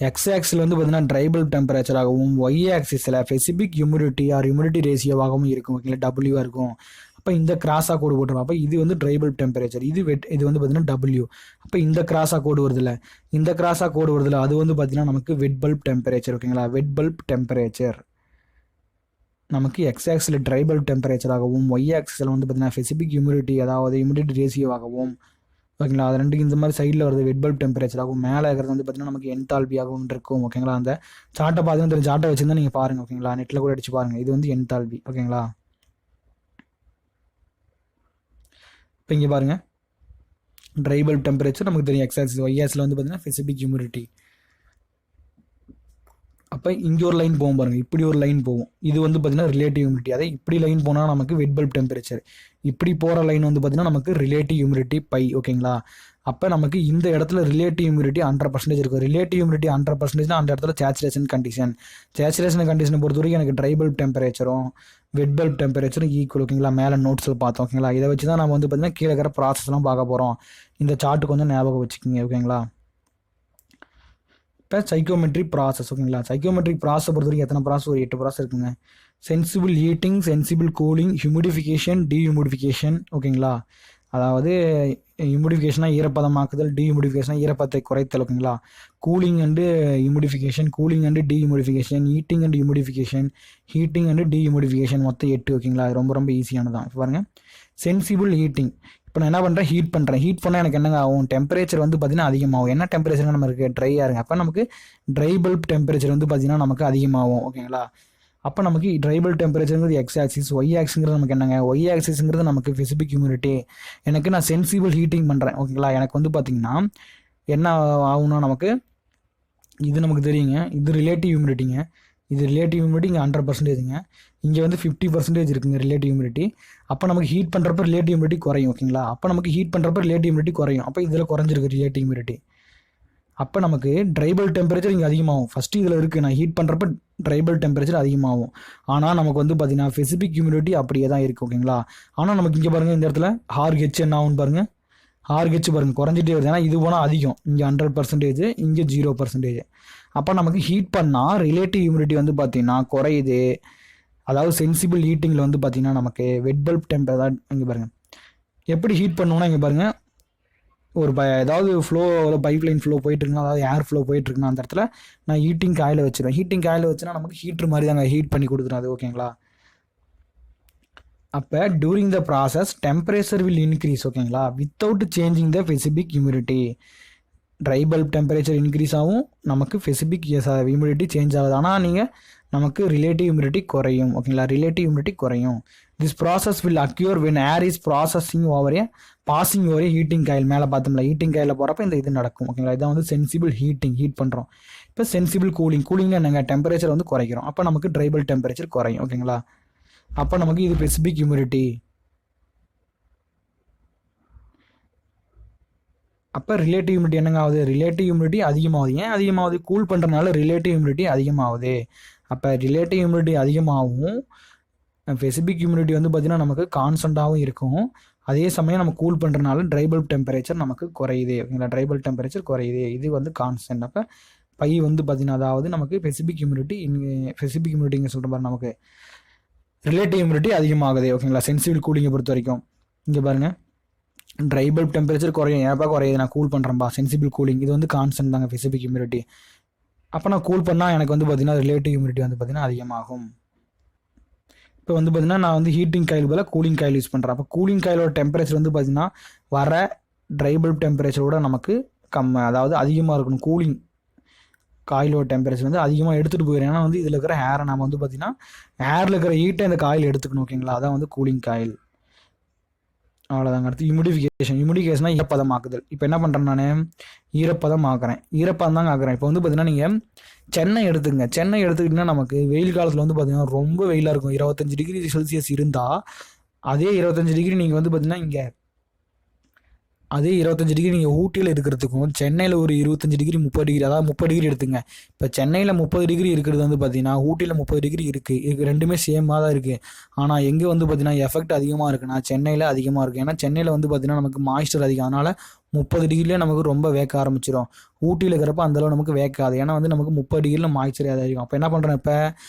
எக்ஸ் ஆக்ஸில் வந்து பார்த்தீங்கன்னா ட்ரை பல்ப் டெம்பரேச்சராகவும், ஒய் ஆக்சிஸில் ஸ்பெசிபிக் ஹியூமிடிட்டி ஆர் ஹியூமிடிட்டி ரேஷியோவாகவும் இருக்கும். ஓகேங்களா? டபிள்யூவாக இருக்கும். அப்போ இந்த கிராஸாக கோடு போட்டுருவோம். அப்போ இது வந்து ட்ரை பல்ப் டெம்பரேச்சர், இது வந்து பார்த்தீங்கன்னா டபிள்யூ. அப்போ இந்த கிராஸாக கோடு வருதில்ல, அது வந்து பார்த்தீங்கன்னா நமக்கு வெட் பல்ப் டெம்பரேச்சர். ஓகேங்களா? வெட் பல்ப் டெம்பரேச்சர் நமக்கு எக்ஸ் ஆக்ஸில் ட்ரை பல்ப் டெம்பரேச்சராகவும், ஒய் ஆக்சிஸில் வந்து பார்த்தீங்கன்னா ஸ்பெசிபிக் ஹியூமிடிட்டி அதாவது ஹியூமிடிட்டி ரேஷியோவாகவும். ஓகேங்களா? அது ரெண்டுக்கு இந்த மாதிரி சைடில் வருது வெட் பல்ப் டெம்பரேச்சராகவும், மேலே இருக்கிறது வந்து பார்த்தீங்கன்னா நமக்கு என்தால்பியாகவும் இருக்கும். ஓகேங்களா? அந்த சார்ட்டை பார்த்தீங்கன்னா இந்த சார்ட்டை வச்சுருந்தா நீங்கள் பாருங்கள். ஓகேங்களா? நெட்டில் கூட அடிச்சு பாருங்கள். இது வந்து என்தால்பி. ஓகேங்களா? இப்போ இங்கே பாருங்கள், ட்ரை பல்ப் டெம்பரேச்சர் நமக்கு தெரியும் எக்ஸ் ஆக்சிஸ், ஒய் ஆக்சிஸில் வந்து பார்த்தீங்கன்னா ஸ்பெசிபிக் ஹியூமிடிட்டி. அப்போ இங்கே ஒரு லைன் போகும் பாருங்கள், இப்படி ஒரு லைன் போகும். இது வந்து பார்த்தீங்கன்னா ரிலேட்டிவ் ஹியூமிடிட்டி. அதே இப்படி லைன் போனால் நமக்கு வெட் பல்ப் டெம்பரேச்சர். இப்படி போகிற லைன் வந்து பார்த்தீங்கன்னா நமக்கு ரிலேட்டிவ் ஹியூமிடிட்டி பை. ஓகேங்களா? அப்போ நமக்கு இந்த இடத்துல ரிலேட்டிவ் ஹியூமிடிட்டி 100% இருக்கும். ரிலேட்டிவ் ஹியூமிடிட்டி 100%, அந்த இடத்துல சேச்சுரேஷன் கண்டிஷனை பொறுத்த வரைக்கும் எனக்கு ட்ரை பல்ப் டெம்பரேச்சரும் வெட் பல்ப் டெம்பரேச்சரும் ஈக்குவல். ஓகேங்களா? மேலே நோட்ஸில் பார்த்தோம். ஓகேங்களா? இதை வச்சு தான் நம்ம வந்து பார்த்தீங்கன்னா கீழே இருக்கிற ப்ராசஸ்லாம் பார்க்க போகிறோம். இந்த சார்ட்டு கொஞ்சம் ஞாபகம் வச்சுக்கோங்க. ஓகேங்களா? இப்போ சைக்கோமெட்ரி ப்ராசஸ். ஓகேங்களா? சைக்கோமெட்ரிக் ப்ராசஸ் பொறுத்த வரைக்கும் எத்தனை ப்ராசஸ்? ஒரு 8 ப்ராசஸ் இருக்குங்க. Sensible heating, sensible cooling, humidification, dehumidification. ஓகேங்களா? அதாவது ஹியூமிடிஃபிகேஷனாக ஈரப்பதமாக்குதல், டீஹியூமிடிஃபிகேஷனாக ஈரப்பதத்தை குறைத்தல். ஓகேங்களா? Cooling and humidification, cooling and dehumidification, heating and humidification, heating and dehumidification, மொத்தம் 8. ஓகேங்களா? அது ரொம்ப ரொம்ப ஈஸியானதான். இப்போ பாருங்கள், சென்சிபிள் ஹீட்டிங். இப்போ நான் என்ன பண்ணுறேன், ஹீட் பண்ணால் எனக்கு என்னங்க ஆகும், டெம்பரேச்சர் வந்து பார்த்திங்கன்னா அதிகமாகும். என்ன டெம்பரேச்சர் நம்ம இருக்குது, ட்ரையாக இருங்க. அப்போ நமக்கு ட்ரை பல்ப் டெம்பரேச்சர் வந்து பார்த்திங்கன்னா நமக்கு அதிகமாகும். ஓகேங்களா? அப்போ நமக்கு ட்ரை பல்ப் டெம்பரேச்சருங்கிறது எக்ஸ் ஆக்சிஸ், ஒய் ஆக்சிங்கிறது நமக்கு என்னங்க, ஒய் ஆக்சிஸ்ங்கிறது நமக்கு ஸ்பெசிபிக் ஹியூமிடிட்டி. எனக்கு நான் சென்சிபிள் ஹீட்டிங் பண்ணுறேன். ஓகேங்களா? எனக்கு வந்து பார்த்திங்கன்னா என்ன ஆகும்னா நமக்கு இது நமக்கு தெரியுங்க. இது ரிலேட்டிவ் ஹியூமிடிட்டிங்க. இது ரிலேட்டிவ் ஹியூமிடிட்டி இங்கே 100%ங்க. இங்கே வந்து 50% இருக்குங்க ரிலேட்டிவ் ஹியூமிடிட்டி. அப்போ நமக்கு ஹீட் பண்ணுறப்ப ரிலேட்டிவ் ஹியூமிடிட்டி குறையும். ஓகேங்களா? அப்போ நமக்கு ஹீட் பண்ணுறப்ப ரிலேட்டிவ் ஹியூமிடிட்டி குறையும். அப்போ இதில் குறைஞ்சிருக்கு ரிலேட்டிவ் ஹியூமிடிட்டி. அப்போ நமக்கு ட்ரைபல் டெம்பரேச்சர் இங்கே அதிகமாகும். ஃபஸ்ட்டு இதில் இருக்குது, நான் ஹீட் பண்ணுறப்ப ட்ரைபல் டெம்பரேச்சர் அதிகமாகும். ஆனால் நமக்கு வந்து பார்த்தீங்கன்னா ஸ்பெசிஃபிக் ஹியூமிடிட்டி அப்படியே தான் இருக்குது. ஓகேங்களா? ஆனால் நமக்கு இங்கே பாருங்கள், இந்த இடத்துல ஹார்ஹெச் என்ன ஆகும்னு பாருங்கள். ஹார்ஹெச் பாருங்கள் குறைஞ்சிட்டே வருது. ஏன்னா இது போனால் அதிகம், இங்கே 100%, இங்கே 0%. அப்போ நமக்கு ஹீட் பண்ணால் ரிலேட்டிவ் ஹியூமிடிட்டி வந்து பார்த்தீங்கன்னா குறையுது. அதாவது சென்சிபிள் ஹீட்டிங்கில் வந்து பார்த்தீங்கன்னா நமக்கு வெட் பல்ப் டெம்பரேச்சர் இங்கே பாருங்கள் எப்படி ஹீட் பண்ணுவோன்னா, இங்கே பாருங்கள் ஒரு ஏதாவது ஃப்ளோ பைப் லைன் ஃப்ளோ போயிட்டுருக்குன்னா, அதாவது ஏர் ஃப்ளோ போயிட்டுருக்குன்னா அந்த இடத்துல நான் ஹீட்டிங் காயில் வச்சுருவேன். ஹீட்டிங் காயில் வச்சுன்னா நமக்கு ஹீட்ரு மாதிரி தாங்க ஹீட் பண்ணி கொடுத்துரும் அது. ஓகேங்களா? அப்போ during the process temperature will increase. ஓகேங்களா? Without changing the specific humidity. Dry bulb temperature increase ஆகும், நமக்கு ஸ்பெசிஃபிக் ஹியூமிடிட்டி சேஞ்ச் ஆகுது. ஆனால் நீங்கள் நமக்கு ரிலேட்டிவ் ஹியூமிடிட்டி குறையும். ஓகேங்களா? ரிலேட்டிவ் ஹியூமிடிட்டி குறையும். This process will அக்யூர் when air is processing over A passing over A heating coil. மேலே பார்த்தோம்ல, ஹீட்டிங் காயில் போகிறப்ப இந்த இது நடக்கும். ஓகேங்களா? இதான் வந்து சென்சிபிள் ஹீட்டிங், ஹீட் பண்ணுறோம். இப்போ சென்சிபிள் கூலிங், கூலிங்னா என்னங்க, டெம்பரேச்சர் வந்து குறைக்கிறோம். அப்போ நமக்கு ட்ரைபல் டெம்பரேச்சர் குறையும். ஓகேங்களா? அப்போ நமக்கு இது ஸ்பெசிஃபிக் ஹியூமிடிட்டி. அப்போ ரிலேட்டிவ் ஹியூமிடிட்டி என்னங்க ஆகுது, ரிலேட்டிவ் ஹியூமிடிட்டி அதிகமாகுது. ஏன் அதிகமாகுது, கூல் பண்ணுறதுனால ரிலேட்டிவ் ஹியூமிடிட்டி அதிகமாகுது. அப்போ ரிலேட்டிவ் ஹியூமிடிட்டி அதிகமாகவும் ஸ்பெசிஃபிக் ஹியூமிடிட்டி வந்து பார்த்திங்கன்னா நமக்கு கான்ஸ்டண்ட்டாகவும் இருக்கும். அதே சமயம் நம்ம கூல் பண்ணுறதுனால ட்ரைபல் டெம்பரேச்சர் நமக்கு குறையுது. ஓகேங்களா? ட்ரைபல் டெம்பரேச்சர் குறையுது, இது வந்து கான்ஸ்டன்ட். அப்போ பை வந்து பார்த்திங்கன்னா அதாவது நமக்கு ஸ்பெசிஃபிக் ஹியூமிடிட்டி இங்கே சொல்கிற மாதிரி நமக்கு ரிலேட்டிவ் ஹியூமிடிட்டி அதிகமாகுது. ஓகேங்களா? சென்சிபிள் கூலிங்கை பொறுத்த வரைக்கும் இங்கே பாருங்கள், ட்ரை பல்ப் டெம்பரேச்சர் குறையும். ஏப்பா குறையுது, நான் கூல் பண்ணுறேன்ப்பா, சென்சிபிள் கூலிங். இது வந்து கான்ஸ்டன்ட் தாங்க ஸ்பெசிஃபிக் ஹியூமிடிட்டி. அப்போ நான் கூல் பண்ணால் எனக்கு வந்து பார்த்திங்கன்னா ரிலேட்டிவ் ஹியூமிடிட்டி வந்து பார்த்திங்கன்னா அதிகமாகும். இப்போ வந்து பார்த்திங்கன்னா நான் வந்து ஹீட்டிங் காயில் பதிலாக கூலிங் காயில் யூஸ் பண்ணுறேன். அப்போ கூலிங் காயிலோட டெம்பரேச்சர் வந்து பார்த்திங்கன்னா வர ட்ரை பல்ப் டெம்பரேச்சரோட நமக்கு அதாவது அதிகமாக இருக்கணும். கூலிங் காயிலோட டெம்பரேச்சர் வந்து அதிகமாக எடுத்துகிட்டு போயிடும். ஏன்னா வந்து இதில் இருக்கிற ஏரை நம்ம வந்து பார்த்திங்கன்னா ஏரில் இருக்கிற ஹீட்டை இந்த காயில் எடுத்துக்கணும். ஓகேங்களா? அதான் வந்து கூலிங் காயில். அவ்வளோதாங்க. அடுத்து ஹியூமிடிஃபிகேஷன். ஹியூமிடிஃபிகேஷனா ஈரப்பதமாக்குதல். இப்போ என்ன பண்ணுறேன், நான் ஈரப்பதம் ஆக்குறேன். ஈரப்பதம் தாங்க ஆக்குறேன். இப்போ வந்து பார்த்தீங்கன்னா நீங்கள் சென்னை எடுத்துங்க. சென்னை எடுத்துக்கிட்டிங்கன்னா நமக்கு வெயில் காலத்தில் வந்து பார்த்தீங்கன்னா ரொம்ப வெயிலாக இருக்கும். 25 டிகிரி செல்சியஸ் இருந்தால் அதே 25 டிகிரி நீங்கள் வந்து பார்த்தீங்கன்னா இங்கே அதே 25 டிகிரி நீங்கள் ஊட்டியில் இருக்கிறதுக்கும் சென்னையில் ஒரு 25 டிகிரி 30 டிகிரி, அதாவது 30 டிகிரி எடுத்துங்க. இப்போ சென்னையில் 30 டிகிரி இருக்கிறது வந்து பார்த்தீங்கன்னா ஊட்டியில் 30 டிகிரி இருக்குது. ரெண்டுமே சேமாக தான் இருக்குது. ஆனால் எங்கே வந்து பார்த்தீங்கன்னா எஃபெக்ட் அதிகமாக இருக்குன்னா சென்னையில் அதிகமாக இருக்குது. ஏன்னா சென்னையில் வந்து பார்த்தீங்கன்னா நமக்கு மாய்ஸ்டர் அதிகம். அதனால் 30 டிகிரிலே நமக்கு ரொம்ப வேக்க ஆரம்பிச்சிடும். ஊட்டியில் இருக்கிறப்ப அந்தளவு நமக்கு வேக்காது. ஏன்னா வந்து நமக்கு 30 டிகிரியில் மாய்ச்சர் அதிகம். அப்போ என்ன பண்ணுறோம், இப்போ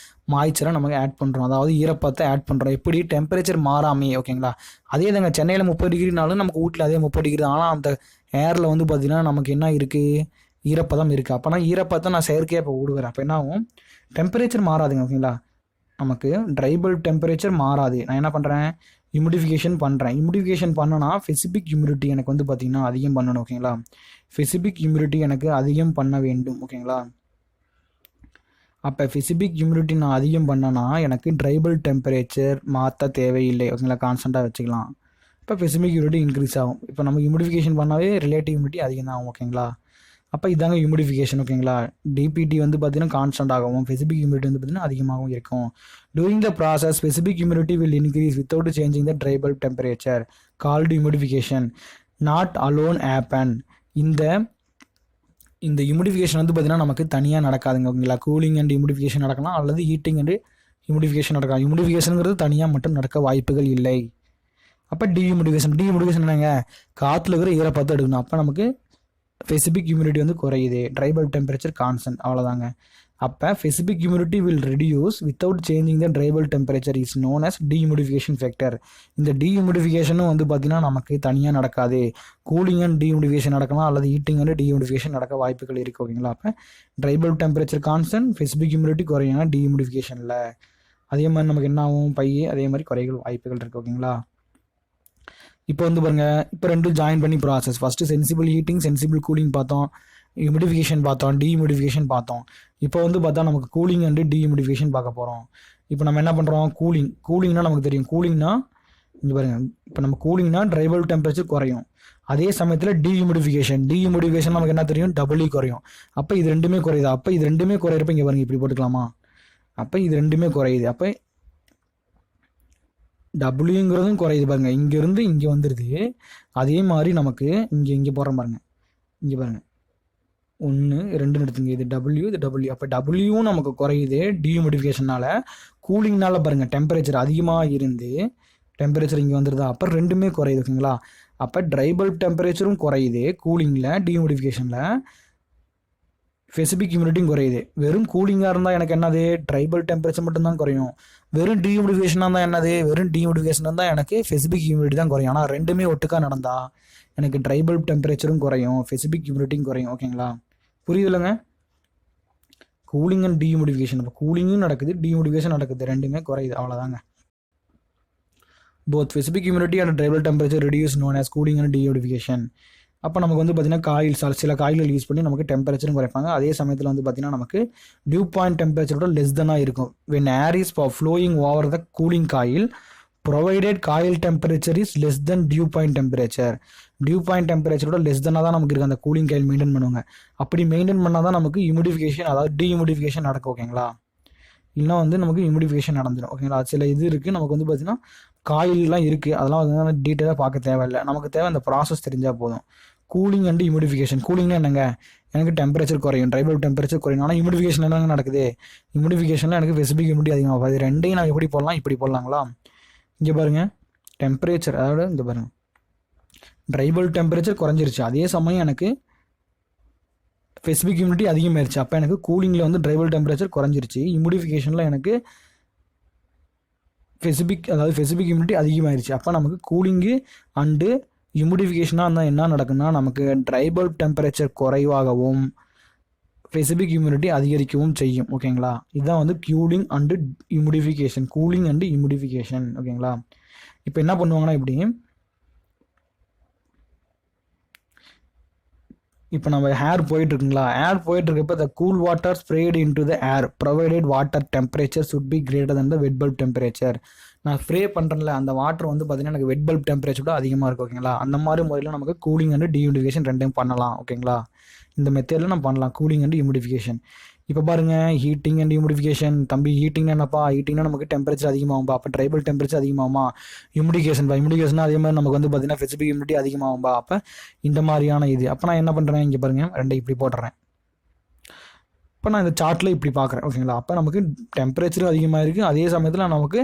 மாய்ச்சரை நமக்கு ஆட் பண்ணுறோம், அதாவது ஈரப்பதத்தை ஆட் பண்ணுறோம். எப்படி, டெம்பரேச்சர் மாறாமே. ஓகேங்களா? அதே தாங்க சென்னையில் 30 டிகிரினாலும் நமக்கு ஊட்டியில் அதே 30 டிகிரி தான். ஆனால் அந்த ஏரில் வந்து பார்த்திங்கன்னா நமக்கு என்ன இருக்குது, ஈரப்பதம் இருக்குது. அப்போனா ஈரப்பதத்தை நான் செயற்கையாக இப்போ விடுவேன். அப்போ என்ன ஆகும், டெம்பரேச்சர் மாறாதுங்க. ஓகேங்களா? நமக்கு ட்ரைபல் டெம்பரேச்சர் மாறாது. நான் என்ன பண்ணுறேன், ஹியூமிடிஃபிகேஷன் பண்ணுறேன். ஹியூமிடிஃபிகேஷன் பண்ணனா ஸ்பெசிஃபிக் ஹியூமிடிட்டி எனக்கு வந்து பார்த்திங்கன்னா அதிகம் பண்ணணும். ஓகேங்களா? ஸ்பெசிஃபிக் ஹியூமிடிட்டி எனக்கு அதிகம் பண்ண வேண்டும். ஓகேங்களா? அப்போ ஸ்பெசிஃபிக் ஹியூமிடிட்டி நான் அதிகம் பண்ணனா எனக்கு ட்ரைபல் டெம்பரேச்சர் மாற்ற தேவையில்லை. ஓகேங்களா? கான்ஸ்டண்ட்டாக வச்சுக்கலாம். இப்போ ஸ்பெசிஃபிக் ஹியூமிடிட்டி இன்க்ரீஸ் ஆகும். இப்போ நம்ம ஹியூமிடிஃபிகேஷன் பண்ணாவே ரிலேட்டிவ் ஹியூமிடிட்டி அதிகம் தான் ஆகும். ஓகேங்களா? அப்போ இதாங்க ஹியூமிடிஃபிகேஷன். ஓகேங்களா? டிபிடி வந்து பார்த்தீங்கன்னா கான்ஸ்டன்ட் ஆகும், ஸ்பெசிஃபிக் ஹியூமிடிட்டி வந்து பார்த்தீங்கன்னா அதிகமாகவும் இருக்கும். During the process specific humidity will increase without changing the dry bulb temperature called humidification not alone happen. இந்த ஹியூமிடிஃபிகேஷன் வந்து பார்த்தீங்கன்னா நமக்கு தனியாக நடக்காதுங்க. ஓகேங்களா? கூலிங் அண்ட் ஹியூமிடிஃபிகேஷன் நடக்கலாம், அல்லது ஹீட்டிங் அண்ட் ஹியூமிடிஃபிகேஷன் நடக்கலாம். ஹியூமிடிஃபிகேஷனுங்கிறது தனியாக மட்டும் நடக்க வாய்ப்புகள் இல்லை. அப்போ டிஹியூமிடிஃபிகேஷன் என்னங்க, காற்றுல இருக்கிற ஈரப்பதத்தை எடுக்கணும். அப்போ நமக்கு ஸ்பெசிஃபிக் ஹியூமிடிட்டி வந்து குறையுது, ட்ரை பல்ப் டெம்பரேச்சர் கான்ஸ்டன்ட். அவ்வளோதாங்க. அப்போ specific humidity will reduce without changing the dry bulb temperature is known as dehumidification factor. இந்த டிஹியூமிடிஃபிகேஷனும் வந்து பார்த்தீங்கன்னா நமக்கு தனியாக நடக்காது. கூலிங் அண்ட் டிஹியூமிடிஃபிகேஷன் நடக்கலாம், அல்லது ஹீட்டிங் அண்ட் டிஹியூமிடிஃபிகேஷன் நடக்க வாய்ப்புகள் இருக்குது. ஓகேங்களா? அப்போ try bulb temperature constant, specific humidity குறையும் டிஹியூமிடிஃபிகேஷனில். அதே மாதிரி நமக்கு என்ன ஆகும், அதே மாதிரி குறைகள் வாய்ப்புகள் இருக்குது. ஓகேங்களா? இப்போ வந்து பாருங்கள், இப்போ ரெண்டும் ஜாயின் பண்ணி process. First sensible heating, sensible cooling பார்த்தோம், ஹியூமிடிஃபிகேஷன் பார்த்தோம், டிஹியூமிடிஃபிகேஷன் பார்த்தோம். இப்போ வந்து பார்த்தா நமக்கு கூலிங் அண்டு டிஹியூமிடிஃபிகேஷன் பார்க்க போகிறோம். இப்போ நம்ம என்ன பண்ணுறோம், கூலிங்னா நமக்கு தெரியும். கூலிங்னா இங்கே பாருங்கள், இப்போ நம்ம கூலிங்னா ட்ரை பல்ப் டெம்பரேச்சர் குறையும். அதே சமயத்தில் டிஹியூமிடிஃபிகேஷன் நமக்கு என்ன தெரியும், டபுள்யூ குறையும். அப்போ இது ரெண்டுமே குறையுது. அப்போ இது ரெண்டுமே குறையிறப்ப இங்கே பாருங்கள் இப்படி போட்டுக்கலாமா, அப்போ இது ரெண்டுமே குறையுது. அப்போ டபுள்யூங்கிறதும் குறையுது பாருங்கள், இங்கேருந்து இங்கே வந்துடுது. அதே மாதிரி நமக்கு இங்கே போடுற பாருங்க, இங்கே பாருங்கள் 1 2 எடுத்துங்க, இது டபுள்யூ. அப்போ டபுள்யூவும் நமக்கு குறையுது டிஹியூமிடிஃபிகேஷனால். கூலிங்னால பாருங்கள் டெம்பரேச்சர் அதிகமாக இருந்து டெம்பரேச்சர் இங்கே வந்துடுதா, அப்போ ரெண்டுமே குறையுது. ஓகேங்களா, அப்போ ட்ரை பல்ப் டெம்பரேச்சரும் குறையுது கூலிங்கில், டிஹியூமிடிஃபிகேஷனில். ஸ்பெசிபிக் ஹியூமிடிட்டியும் குறையுது. வெறும் கூலிங்காக இருந்தால் எனக்கு என்னது, ட்ரை பல்ப் டெம்பரேச்சர் மட்டும்தான் குறையும். வெறும் டிஹியூமிடிஃபிகேஷனாக இருந்தால் என்னது, வெறும் டிஹியூமிடிஃபிகேஷன் இருந்தால் எனக்கு ஸ்பெசிபிக் ஹியூமிடிட்டி தான் குறையும். ஆனால் ரெண்டுமே ஒட்டுக்காக நடந்தா எனக்கு ட்ரை பல்ப் டெம்பரேச்சரும் குறையும், ஸ்பெசிபிக் ஹியூமிடிட்டியும் குறையும். ஓகேங்களா, புரியுதுல்லங்க? கூலிங் அண்ட் டிஹியூமிடிஃபிகேஷன், இப்போ கூலிங்கும் நடக்குது, டிஹியூமிடிஃபிகேஷன் நடக்குது, ரெண்டுமே குறையுது, அவ்வளோதாங்க. Both specific humidity and dry bulb temperature reduce known as cooling and dehumidification. அப்போ நமக்கு வந்து பார்த்திங்கன்னா சில காயில்கள் யூஸ் பண்ணி நமக்கு டெம்பரேச்சரும் குறைப்பாங்க. அதே சமயத்தில் வந்து பார்த்திங்கன்னா நமக்கு டியூ பாயிண்ட் டெம்பரேச்சரோட லெஸ் தெனாக இருக்கும். when air is flowing over the cooling coil provided coil temperature is less than dew point temperature. Dew point டெம்பரேச்சரோட லெஸ் தெனாக தான் நமக்கு இருக்குது அந்த கூலிங் காயில் மெயின்டைன் பண்ணுவாங்க. அப்படி மெயின்டைன் பண்ணால் தான் நமக்கு ஹியூமிடிஃபிகேஷன், அதாவது டிஹியூமிடிஃபிகேஷன் நடக்கும். ஓகேங்களா, இல்லைனா வந்து நமக்கு ஹியூமிடிஃபிகேஷன் நடந்துடும். ஓகேங்களா, சில இது இருக்குது நமக்கு வந்து பார்த்திங்கன்னா காயில்லாம் இருக்குது, அதெல்லாம் வந்து டீட்டெயிலாக பார்க்க தேவையில்லை. நமக்கு தேவை அந்த ப்ராசஸ் தெரிஞ்சால் போதும். Cooling and ஹியூமிடிஃபிகேஷன். கூலிங்னா என்னங்க, எனக்கு டெம்பரேச்சர் குறையும், ட்ரை பல்ப் டெம்பரேச்சர் குறையும். ஆனால் ஹியூமிடிஃபிகேஷன் என்னங்க நடக்குது, ஹியூமிடிஃபிகேஷனில் எனக்கு ஸ்பெசிபிக் ஹியூமிடிட்டி அதிகமாகும். அது ரெண்டையும் நான் எப்படி போடலாம், இப்படி போடலாங்களா. இங்கே பாருங்கள் டெம்பரேச்சர், அதாவது இங்கே பாருங்கள் ட்ரை பல்ப் டெம்பரேச்சர் குறைஞ்சிருச்சு, அதே சமயம் எனக்கு ஸ்பெசிபிக் ஹியூமிடிட்டி அதிகமாகிருச்சு. அப்போ எனக்கு கூலிங்கில் வந்து ட்ரை பல்ப் டெம்பரேச்சர் குறைஞ்சிருச்சு, ஹியூமிடிஃபிகேஷனில் எனக்கு ஸ்பெசிபிக் ஹியூமிடிட்டி அதிகமாகிருச்சு. அப்போ நமக்கு கூலிங்கு அண்டு ஹியூமிடிஃபிகேஷனாக இருந்தால் என்ன நடக்குன்னா, நமக்கு ட்ரை பல்ப் டெம்பரேச்சர் குறைவாகவும் ஸ்பெசிபிக் ஹியூமிடிட்டி அதிகரிக்கவும் செய்யும். ஓகேங்களா, இதுதான் வந்து cooling and humidification, cooling and humidification. ஓகேங்களா, இப்போ என்ன பண்ணுவாங்கன்னா, இப்படி இப்போ நம்ம ஏர் போயிட்டுருக்குங்களா, ஏர் போயிட்டுருக்கப்போ the cool water sprayed into the air provided water temperature should be greater than the wet bulb temperature. நான் ஸ்ப்ரே பண்ணுறேன்ல அந்த வாட்டர் வந்து பார்த்திங்கன்னா எனக்கு வெட் பல்ப் டெம்பரேச்சர் கூட அதிகமாக இருக்கும். ஓகேங்களா, அந்த மாதிரி முறையில் நமக்கு கூலிங் அண்ட் டிஹியூமிடிஃபிகேஷன் ரெண்டையும் பண்ணலாம். ஓகேங்களா, இந்த மெத்தடில் நம்ம பண்ணலாம் கூலிங் அண்ட் ஹியூமிடிஃபிகேஷன். இப்போ பாருங்கள் ஹீட்டிங் அண்ட் ஹியூமிடிஃபிகேஷன். தம்பி ஹீட்டிங்னா என்னப்பா, ஹீட்டிங்னா நமக்கு டெம்பரேச்சர் அதிகமாகும்பா, அப்போ ட்ரை பல்ப் டெம்பரேச்சர் அதிகமாகுமா. ஹியூமிடிஃபிகேஷன் அதே மாதிரி நமக்கு வந்து பார்த்திங்கன்னா ஸ்பெசிபிக் ஹியூமிடிட்டி அதிகமாகும்பா. அப்போ இந்த மாதிரியான இது. அப்போ நான் என்ன பண்ணுறேன், இங்கே பாருங்கள் ரெண்டை இப்படி போட்டுறேன். இப்போ நான் இந்த சார்ட்டில் இப்படி பார்க்குறேன். ஓகேங்களா, அப்போ நமக்கு டெம்பரேச்சரும் அதிகமாக இருக்குது, அதே சமயத்தில் நமக்கு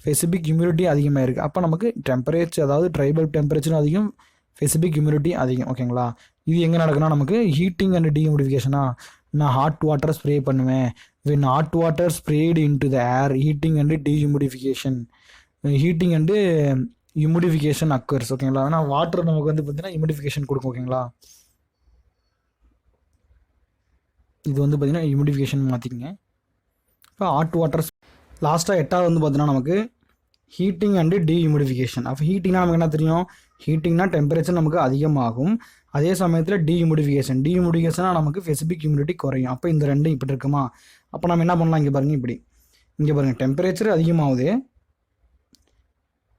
ஸ்பெசிபிக் ஹியூமிடிட்டி அதிகமாக இருக்குது. அப்போ நமக்கு டெம்பரேச்சர், அதாவது ட்ரை பல்ப் டெம்பரேச்சரும் அதிகம், ஸ்பெசிபிக் ஹியூமிடிட்டி அதிகம். ஓகேங்களா, இது எங்கே நடக்குன்னா நமக்கு ஹீட்டிங் அண்ட் டிஹியூமிடிஃபிகேஷனா, நான் ஹாட் வாட்டர் ஸ்ப்ரே பண்ணுவேன். when hot water sprayed into the air heating and dehumidification occurs. ஓகேங்களா, ஆனால் வாட்டர் நமக்கு வந்து பார்த்தீங்கன்னா ஹியூமிடிஃபிகேஷன் கொடுக்கும். ஓகேங்களா, இது வந்து பார்த்தீங்கன்னா ஹியூமிடிஃபிகேஷன் மாற்றிக்கங்க. இப்போ ஹாட் வாட்டர் லாஸ்ட்டாக 8வது வந்து பார்த்தீங்கன்னா நமக்கு ஹீட்டிங் அண்டு டிஹியூமிடிஃபிகேஷன். அப்போ ஹீட்டிங்னா நமக்கு என்ன தெரியும், ஹீட்டிங்னா டெம்பரேச்சர் நமக்கு அதிகமாகும், அதே சமயத்தில் டிஹியூமிடிஃபிகேஷனாக நமக்கு ஸ்பெசிபிக் ஹியூமிடிட்டி குறையும். அப்போ இந்த ரெண்டும் இப்படி இருக்குமா. அப்போ நம்ம என்ன பண்ணலாம், இங்கே பாருங்கள் இப்படி, இங்கே பாருங்கள் டெம்பரேச்சர் அதிகமாகுது,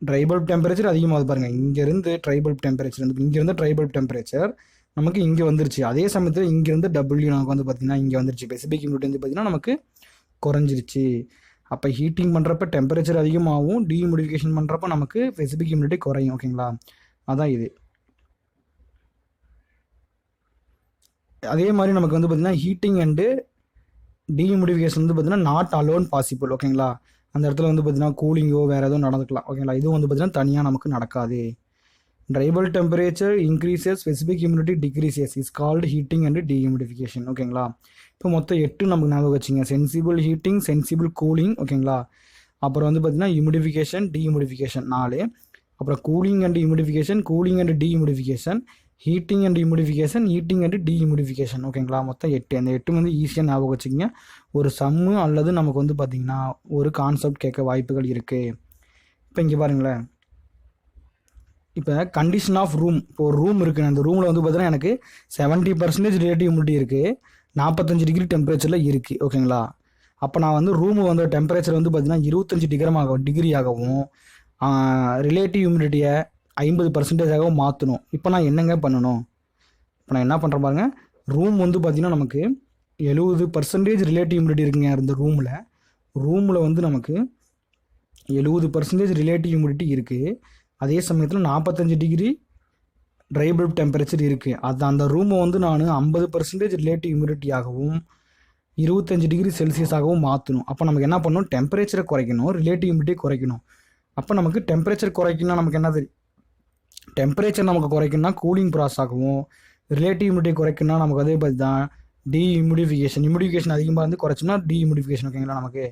ட்ரை பல்ப் டெம்பரேச்சர் அதிகமாகுது பாருங்கள். இங்கேருந்து ட்ரை பல்ப் டெம்பரேச்சர் நமக்கு இங்கே வந்துருச்சு. அதே சமயத்தில் இங்கேருந்து டபிள்யூ நமக்கு வந்து பார்த்திங்கன்னா இங்கே வந்துருச்சு, ஸ்பெசிபிக் ஹியூமிடிட்டி வந்து பார்த்திங்கன்னா நமக்கு குறைஞ்சிருச்சு. அப்போ ஹீட்டிங் பண்ணுறப்ப டெம்பரேச்சர் அதிகமாகவும், டிஹியூமிடிஃபிகேஷன் பண்ணுறப்ப நமக்கு ஸ்பெசிபிக் ஹியூமிடிட்டி குறையும். ஓகேங்களா, அதான் இது. அதே மாதிரி நமக்கு வந்து பார்த்திங்கன்னா ஹீட்டிங் அண்டு டிஹியூமிடிஃபிகேஷன் வந்து பார்த்திங்கன்னா நாட் அலோன் பாசிபிள். ஓகேங்களா, அந்த இடத்துல வந்து பார்த்திங்கன்னா கூலிங்கோ வேறு எதுவும் நடந்துக்கலாம். ஓகேங்களா, இதுவும் வந்து பார்த்திங்கன்னா தனியாக நமக்கு நடக்காது. Dry bulb temperature increases, specific humidity decreases is called heating and dehumidification. ஓகேங்களா, இப்போ மொத்தம் 8 நமக்கு ஞாபகம் வச்சுங்க. Sensible heating, sensible cooling. ஓகேங்களா, அப்புறம் வந்து பார்த்திங்கன்னா ஹியூமிடிஃபிகேஷன், டிஹியூமிடிஃபிகேஷன் 4, அப்புறம் cooling and humidification, cooling and dehumidification, heating and humidification, heating and dehumidification. ஓகேங்களா, மொத்தம் 8. அந்த 8 வந்து ஈஸியாக ஞாபகம் வச்சுக்கிங்க. ஒரு சம்மு அல்லது நமக்கு வந்து பார்த்திங்கன்னா ஒரு கான்செப்ட் கேட்க வாய்ப்புகள் இருக்குது. இப்போ இங்கே பாருங்களேன், இப்போ கண்டிஷன் ஆஃப் ரூம். இப்போ ஒரு ரூம் இருக்குது, அந்த ரூமில் வந்து பார்த்தீங்கன்னா எனக்கு 70% ரிலேட்டிவ் ஹியூமிடிட்டி இருக்குது, 45 டிகிரி டெம்பரேச்சரில் இருக்குது. ஓகேங்களா, அப்போ நான் வந்து ரூமு வந்து டெம்பரேச்சர் வந்து பார்த்திங்கன்னா 25 டிகிரி ஆகவும், ரிலேட்டிவ் ஹியூமிடிட்டியை 50% மாற்றணும். இப்போ நான் என்னங்க பண்ணணும்? இப்போ நான் என்ன பண்ணுறேன் பாருங்க, ரூம் வந்து பார்த்திங்கன்னா நமக்கு 70% ரிலேட்டிவ் ஹியூமிடிட்டி இருக்குங்க இந்த ரூமில் வந்து நமக்கு 70% ரிலேட்டிவ் ஹியூமிடிட்டி இருக்குது. அதே சமயத்தில் 45 டிகிரி ட்ரை பல்ப் டெம்பரேச்சர் இருக்குது. அது அந்த ரூமை வந்து நான் 50% ரிலேட்டிவ் ஹியூமிடிட்டியாகவும் 25 டிகிரி செல்சியஸாகவும் மாற்றணும். அப்போ நமக்கு என்ன பண்ணணும்? டெம்பரேச்சரை குறைக்கணும், ரிலேட்டிவ் ஹியூமிடிட்டியை குறைக்கணும். அப்போ நமக்கு டெம்பரேச்சர் குறைக்கணும்னா நமக்கு என்ன தெரியும்? டெம்பரேச்சர் நமக்கு குறைக்கணும்னா கூலிங் ப்ராசஸ் ஆகும். ரிலேட்டிவ் ஹியூமிடிட்டி குறைக்கணும்னா நமக்கு அதே பற்றி தான் ஹியூமிடிஃபிகேஷன் அதிகமாக வந்து குறைச்சோம்னா டீஹியூமிடிஃபிகேஷன். ஓகேங்களா? நமக்கு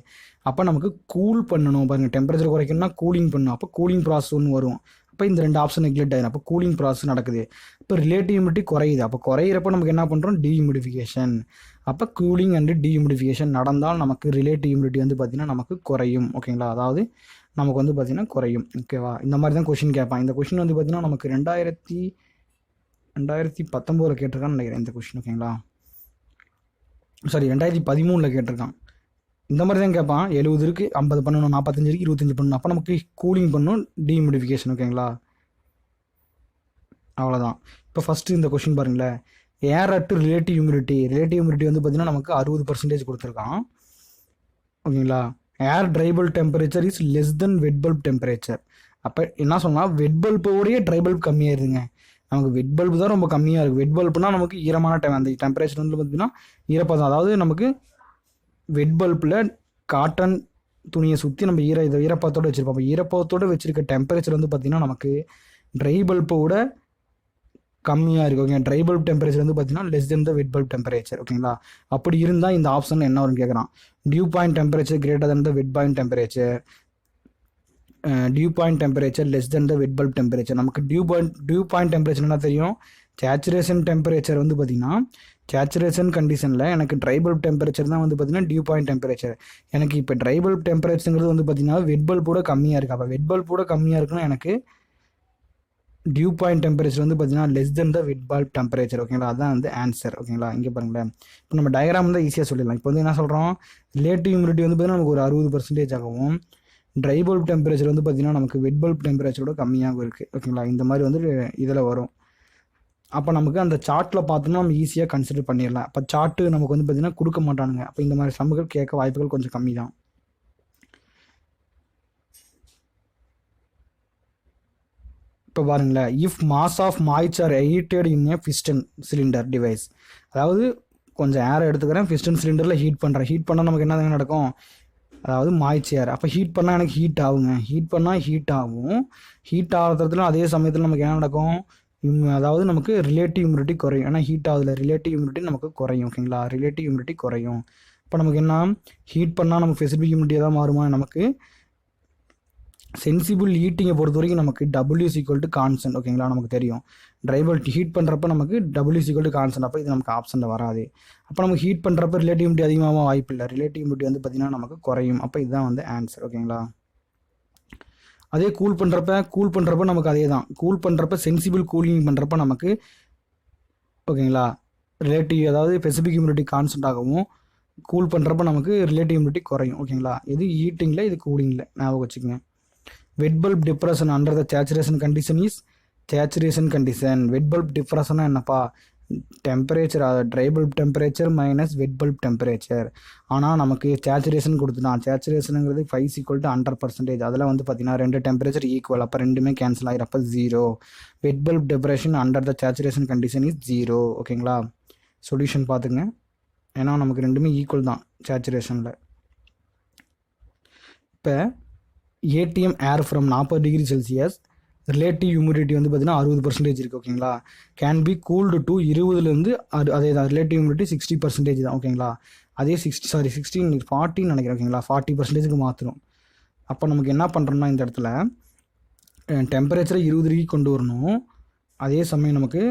அப்போ நமக்கு கூல் பண்ணணும் பாருங்கள். டெம்பரேச்சர் குறைக்கணும்னா கூலிங் பண்ணணும். அப்போ கூலிங் ப்ராசஸ் ஒன்று வரும். அப்போ இந்த 2 ஆப்ஷன் நெக்லெக்ட் ஆகிடும். அப்போ கூலிங் ப்ராசஸ் நடக்குது. இப்போ ரிலேட்டிவ் ஹியூமிடிட்டி குறையுது. அப்போ குறையிறப்ப நமக்கு என்ன பண்ணுறோம்? டீஹியூமிடிஃபிகேஷன். அப்போ கூலிங் அண்டு டீஹியூமிடிஃபிகேஷன் நடந்தால் நமக்கு ரிலேட்டிவ் ஹியூமிடிட்டி வந்து பார்த்திங்கன்னா நமக்கு குறையும். ஓகேங்களா? அதாவது நமக்கு வந்து பார்த்திங்கன்னா குறையும். ஓகேவா? இந்த மாதிரி தான் கொஷின் கேட்பான். இந்த கொஷின் வந்து பார்த்திங்கன்னா நமக்கு 2019 கேட்டிருக்கான்னு நினைக்கிறேன் இந்த கொஷின். ஓகேங்களா? சாரி 2013 கேட்டிருக்கான். இந்த மாதிரி தான் கேட்பான். 70 இருக்குது 50 பண்ணணும், 45 இருக்குது 25 பண்ணணும். அப்போ நமக்கு கூலிங் பண்ணணும், டீஹியூமிடிஃபிகேஷன். ஓகேங்களா? அவ்வளோதான். இப்போ ஃபஸ்ட்டு இந்த கொஷின் பாருங்களேன். ஏர் அட் ரிலேட்டிவ் ஹியூமிடிட்டி வந்து பார்த்திங்கன்னா நமக்கு 60% கொடுத்துருக்கான். ஓகேங்களா? ஏர் try bulb temperature is less than wet bulb temperature. அப்போ என்ன சொன்னால் வெட் பல்போடைய ட்ரை பல்ப் கம்மியாயிருதுங்க. நமக்கு வெட் பல்பு தான் ரொம்ப கம்மியாக இருக்குது. வெட் பல்ப்னா நமக்கு ஈரமான அந்த டெம்பரேச்சர் வந்து பார்த்திங்கன்னா ஈரப்பதம். அதாவது நமக்கு வெட் பல்பில் காட்டன் துணியை சுற்றி நம்ம ஈரப்பதத்தோடு வச்சுருப்போம். அப்போ ஈரப்பதத்தோடு வச்சுருக்க டெம்பரேச்சர் வந்து பார்த்திங்கன்னா நமக்கு ட்ரை பல்போட கம்மியாக இருக்குது. ஓகே, ட்ரை பல்ப் டெம்பரேச்சர் வந்து பார்த்திங்கன்னா less than the wet bulb temperature. ஓகேங்களா? அப்படி இருந்தால் இந்த ஆப்ஷன் என்ன வரும்னு கேட்குறான். Dew point temperature greater than the wet point temperature, dew point temperature less than the wet bulb temperature. நமக்கு டியூ பாயிண்ட் டெம்பரேச்சர் என்ன தெரியும்? சேச்சுரேஷன் டெம்பரேச்சர் வந்து பார்த்திங்கன்னா சேச்சுரேஷன் கண்டிஷனில் எனக்கு ட்ரை பல்ப் டெம்பரேச்சர் தான் வந்து பார்த்திங்கன்னா டியூ பாயிண்ட் டெம்பரேச்சர். எனக்கு இப்போ ட்ரை பல்ப் டெம்பரேச்சருங்கிறது வந்து பார்த்திங்கன்னா வெட் பல்போட கம்மியாக இருக்குது. அப்போ வெட் பல்போட கம்மியாக இருக்குன்னா எனக்கு டியூ பாயிண்ட் டெம்பரேச்சர் வந்து பார்த்திங்கன்னா less than the wet bulb temperature. ஓகேங்களா? அதுதான் வந்து ஆன்சர். ஓகேங்களா? இங்கே பாருங்களேன். இப்போ நம்ம டயக்ராம் வந்து ஈஸியாக சொல்லிடலாம். இப்போ வந்து என்ன சொல்கிறோம்? ரிலேட்டிவ் ஹியூமிடிட்டி வந்து பார்த்திங்கன்னா நமக்கு ஒரு 60% ஆகவும், ட்ரை பல்ப் டெம்பரேச்சர் வந்து பார்த்திங்கன்னா நமக்கு வெட் பல்ப் டெம்பரேச்சரோட கம்மியாகவும் இருக்குது. ஓகேங்களா? இந்த மாதிரி வந்து இதில் வரும். அப்போ நமக்கு அந்த சார்ட்டில் பார்த்தோம்னா நம்ம ஈஸியாக கன்சிடர் பண்ணிடலாம். அப்போ சார்ட்டு நமக்கு வந்து பார்த்திங்கன்னா கொடுக்க மாட்டானுங்க. அப்போ இந்த மாதிரி சம்முகள் கேட்க வாய்ப்புகள் கொஞ்சம் கம்மி தான். இப்போ பாருங்களேன், if mass of moisture heated in a piston cylinder device. அதாவது கொஞ்சம் ஏரை எடுத்துக்கிறேன், பிஸ்டன் சிலிண்டரில் ஹீட் பண்ணுறேன். ஹீட் பண்ணால் நமக்கு என்ன நடக்கும்? அதாவது மாய்ச்சர். அப்போ ஹீட் பண்ணால் எனக்கு ஹீட் ஆகுங்க. ஹீட் பண்ணால் ஹீட் ஆகும். ஹீட் ஆகிறதுல அதே சமயத்தில் நமக்கு என்ன நடக்கும்? அதாவது நமக்கு ரிலேட்டிவ் ஹியூமிடிட்டி குறையும். ஏன்னா ஹீட் ஆகுதுல, ரிலேட்டிவ் ஹியூமிடிட்டி நமக்கு குறையும். ஓகேங்களா? ரிலேட்டிவ் ஹியூமிடிட்டி குறையும். இப்போ நமக்கு என்ன? ஹீட் பண்ணால் நமக்கு ஸ்பெசிஃபிக் ஹியூமிடிட்டியாக தான் மாறுமா? நமக்கு சென்சிபிள் ஹீட்டிங்கை பொறுத்த வரைக்கும் நமக்கு W = கான்ஸ்டன்ட். ஓகேங்களா? நமக்கு தெரியும் ட்ரை பல்ப் ஹீட் பண்ணுறப்ப நமக்கு W = கான்ஸ்டன்ட். அப்போ இது நமக்கு ஆப்ஷனில் வராது. அப்போ நமக்கு ஹீட் பண்ணுறப்ப ரிலேட்டிவ் ஹியூமிடிட்டி அதிகமாக வாய்ப்பு இல்லை. ரிலேட்டிவ் ஹியூமிடிட்டி வந்து பார்த்திங்கன்னா நமக்கு குறையும். அப்போ இதுதான் வந்து ஆன்சர். ஓகேங்களா? அதே கூல் பண்ணுறப்ப நமக்கு அதே தான். கூல் பண்ணுறப்ப சென்சிபிள் கூலிங் பண்ணுறப்ப நமக்கு ஓகேங்களா ரிலேட்டிவ் அதாவது ஸ்பெசிஃபிக் ஹியூமிடிட்டி கான்ஸ்டன்ட் ஆகவும், கூல் பண்ணுறப்ப நமக்கு ரிலேட்டிவ் ஹியூமிடிட்டி குறையும். ஓகேங்களா? இது ஹீட்டிங்கில், இது கூலிங்கில் ஞாபகம் வச்சுக்கோங்க. Wet bulb depression under the saturation condition is saturation condition. Wet bulb டிப்ரெஷன்னா என்னப்பா? Temperature, dry bulb temperature minus wet bulb temperature. ஆனால் நமக்கு சேச்சுரேஷன் கொடுத்துட்டான். சேச்சுரேஷனுங்கிறது 5 = 100%. அதில் வந்து பார்த்திங்கன்னா 2 டெம்பரேச்சர் ஈக்குவல். அப்போ ரெண்டுமே கேன்சல் ஆகிறப்ப 0. Wet bulb depression under the saturation condition is 0. ஓகேங்களா? சொல்யூஷன் பார்த்துங்க. ஏன்னா நமக்கு ரெண்டுமே ஈக்குவல் தான் சேச்சுரேஷனில். இப்போ ATM air from 40 degree Celsius relative humidity வந்து பார்த்திங்கன்னா 60% இருக்குது. ஓகேங்களா? கேன் பி கூல்டு டு 20லேருந்து அதே தான். ரிலேட்டிவ் ஹியூமிடிட்டி 60% தான். ஓகேங்களா? அதே 40 நினைக்கிறேன். ஓகேங்களா? 40%க்கு மாற்றணும். அப்போ நமக்கு என்ன பண்ணுறோம்னா இந்த இடத்துல டெம்பரேச்சரை 20 டிகிரி கொண்டு வரணும். அதே சமயம் நமக்கு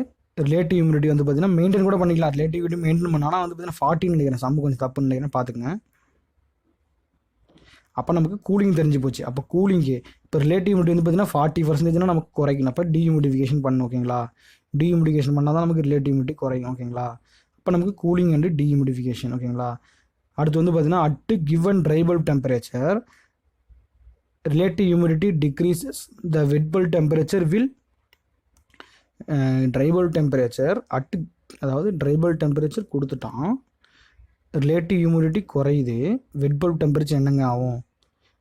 ரிலேட்டிவ் ஹியூமிடிட்டி வந்து பார்த்திங்கன்னா மெயின்டைன் கூட பண்ணிக்கலாம். ரிலேட்டிவ் ஹியூமிடிட்டி மெயின்டைன் பண்ணால் வந்து பார்த்திங்கன்னா 40 நினைக்கிறேன். சம்மு கொஞ்சம் தப்புன்னு நினைக்கிறேன், பார்த்துக்குங்க. அப்போ நமக்கு கூலிங் தெரிஞ்சு போச்சு. அப்போ கூலிங்கு இப்போ ரிலேட்டிவ் ஹியூமிடிட்டி வந்து பார்த்திங்கன்னா 40%னா நமக்கு குறைக்கணும். அப்போ டீஹியூமிடிஃபிகேஷன் பண்ணணும். ஓகேங்களா? டீஹியூமிடிஃபிகேஷன் பண்ணால் தான் நமக்கு ரிலேட்டிவ் ஹியூமிடிட்டி குறையும். ஓகேங்களா? அப்போ நமக்கு கூலிங் அண்டு டீஹியூமிடிஃபிகேஷன். ஓகேங்களா? அடுத்து வந்து பார்த்திங்கன்னா at given try bulb temperature relative humidity decreases the wet bulb temperature will try bulb temperature அதாவது ட்ரை பல்ப் டெம்பரேச்சர் கொடுத்துட்டான், ரிலேட்டிவ் ஹியூமிடிட்டி குறையுது, வெட் பல்ப் டெம்பரேச்சர் என்னங்க ஆகும்?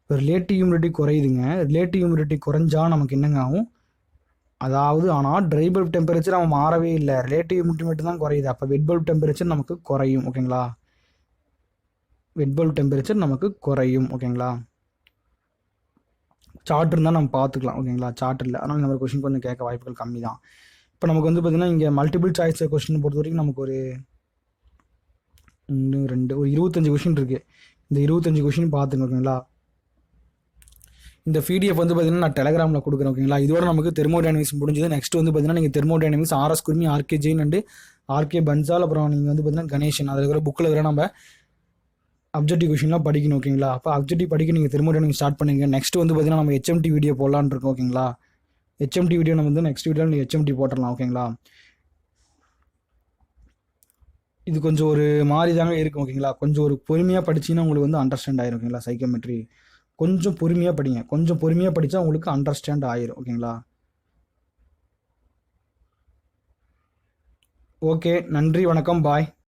இப்போ ரிலேட்டிவ் ஹியூமிடிட்டி குறையுதுங்க, ரிலேட்டிவ் ஹியூமிடிட்டி குறைஞ்சா நமக்கு என்னங்க ஆகும்? அதாவது ஆனால் ட்ரை பல்ப் டெம்பரேச்சர் அவன் மாறவே இல்லை, ரிலேட்டிவ் ஹியூமிடிட்டி மட்டும் தான் குறையுது. அப்போ வெட் பல்ப் டெம்பரேச்சர் நமக்கு குறையும். ஓகேங்களா, வெட் பல்ப் டெம்பரேச்சர் நமக்கு குறையும். ஓகேங்களா, சார்ட் இருந்தால் நம்ம பார்த்துக்கலாம். ஓகேங்களா, சார்ட் இல்லை, அதனால் இந்த மாதிரி கொஸ்டின் கொஞ்சம் கேட்க வாய்ப்புகள் கம்மி தான். இப்போ நமக்கு வந்து பார்த்திங்கன்னா இங்கே மல்டிபிள் சாய்ஸ் கொஸ்டின் பொறுத்த வரைக்கும் நமக்கு ஒரு 25 கொஸ்டின் இருக்குது. இந்த 25 கொஸ்டின் பார்த்துங்க. ஓகேங்களா, இந்த பிடிஎஃப் வந்து பார்த்தீங்கன்னா நான் டெலகிராமில் கொடுக்குறேன். ஓகேங்களா, இதோட நமக்கு தெர்மோடைனமிக்ஸ் முடிஞ்சது. நெக்ஸ்ட் வந்து பார்த்தீங்கன்னா நீங்கள் thermodynamics RS Khurmi, RK Jain and RK Bansal, அப்புறம் நீங்கள் வந்து பார்த்தீங்கன்னா கணேசன், அதில் இருக்கிற புக்கில் இருக்கிற நம்ம அப்ஜெக்டிவ் கொஷின்லாம் படிக்கணும். ஓகேங்களா, அப்போ அப்ஜெக்டிவ் படிக்க நீங்கள் தெர்மோடைனமிக்ஸ் ஸ்டார்ட் பண்ணுங்க. நெக்ஸ்ட் வந்து பார்த்தீங்கன்னா நம்ம ஹெச்எம்டி வீடியோ போடலான்னு இருக்கோம். ஓகேங்களா, ஹெச்எம்டி வீடியோ நம்ம வந்து நெக்ஸ்ட் வீடியோவில் நீங்கள் ஹெச்எம்டி போட்டுடலாம். ஓகேங்களா, இது கொஞ்சம் ஒரு மாதிரி தாங்க இருக்கும். ஓகேங்களா, கொஞ்சம் ஒரு பொறுமையாக படிச்சிங்கன்னா உங்களுக்கு வந்து அண்டர்ஸ்டாண்ட் ஆயிரும். ஓகேங்களா, சைக்கோமெட்ரி கொஞ்சம் பொறுமையாக படிங்க, கொஞ்சம் பொறுமையாக படித்தா உங்களுக்கு அண்டர்ஸ்டாண்ட் ஆயிரும். ஓகேங்களா, ஓகே, நன்றி, வணக்கம், பாய்.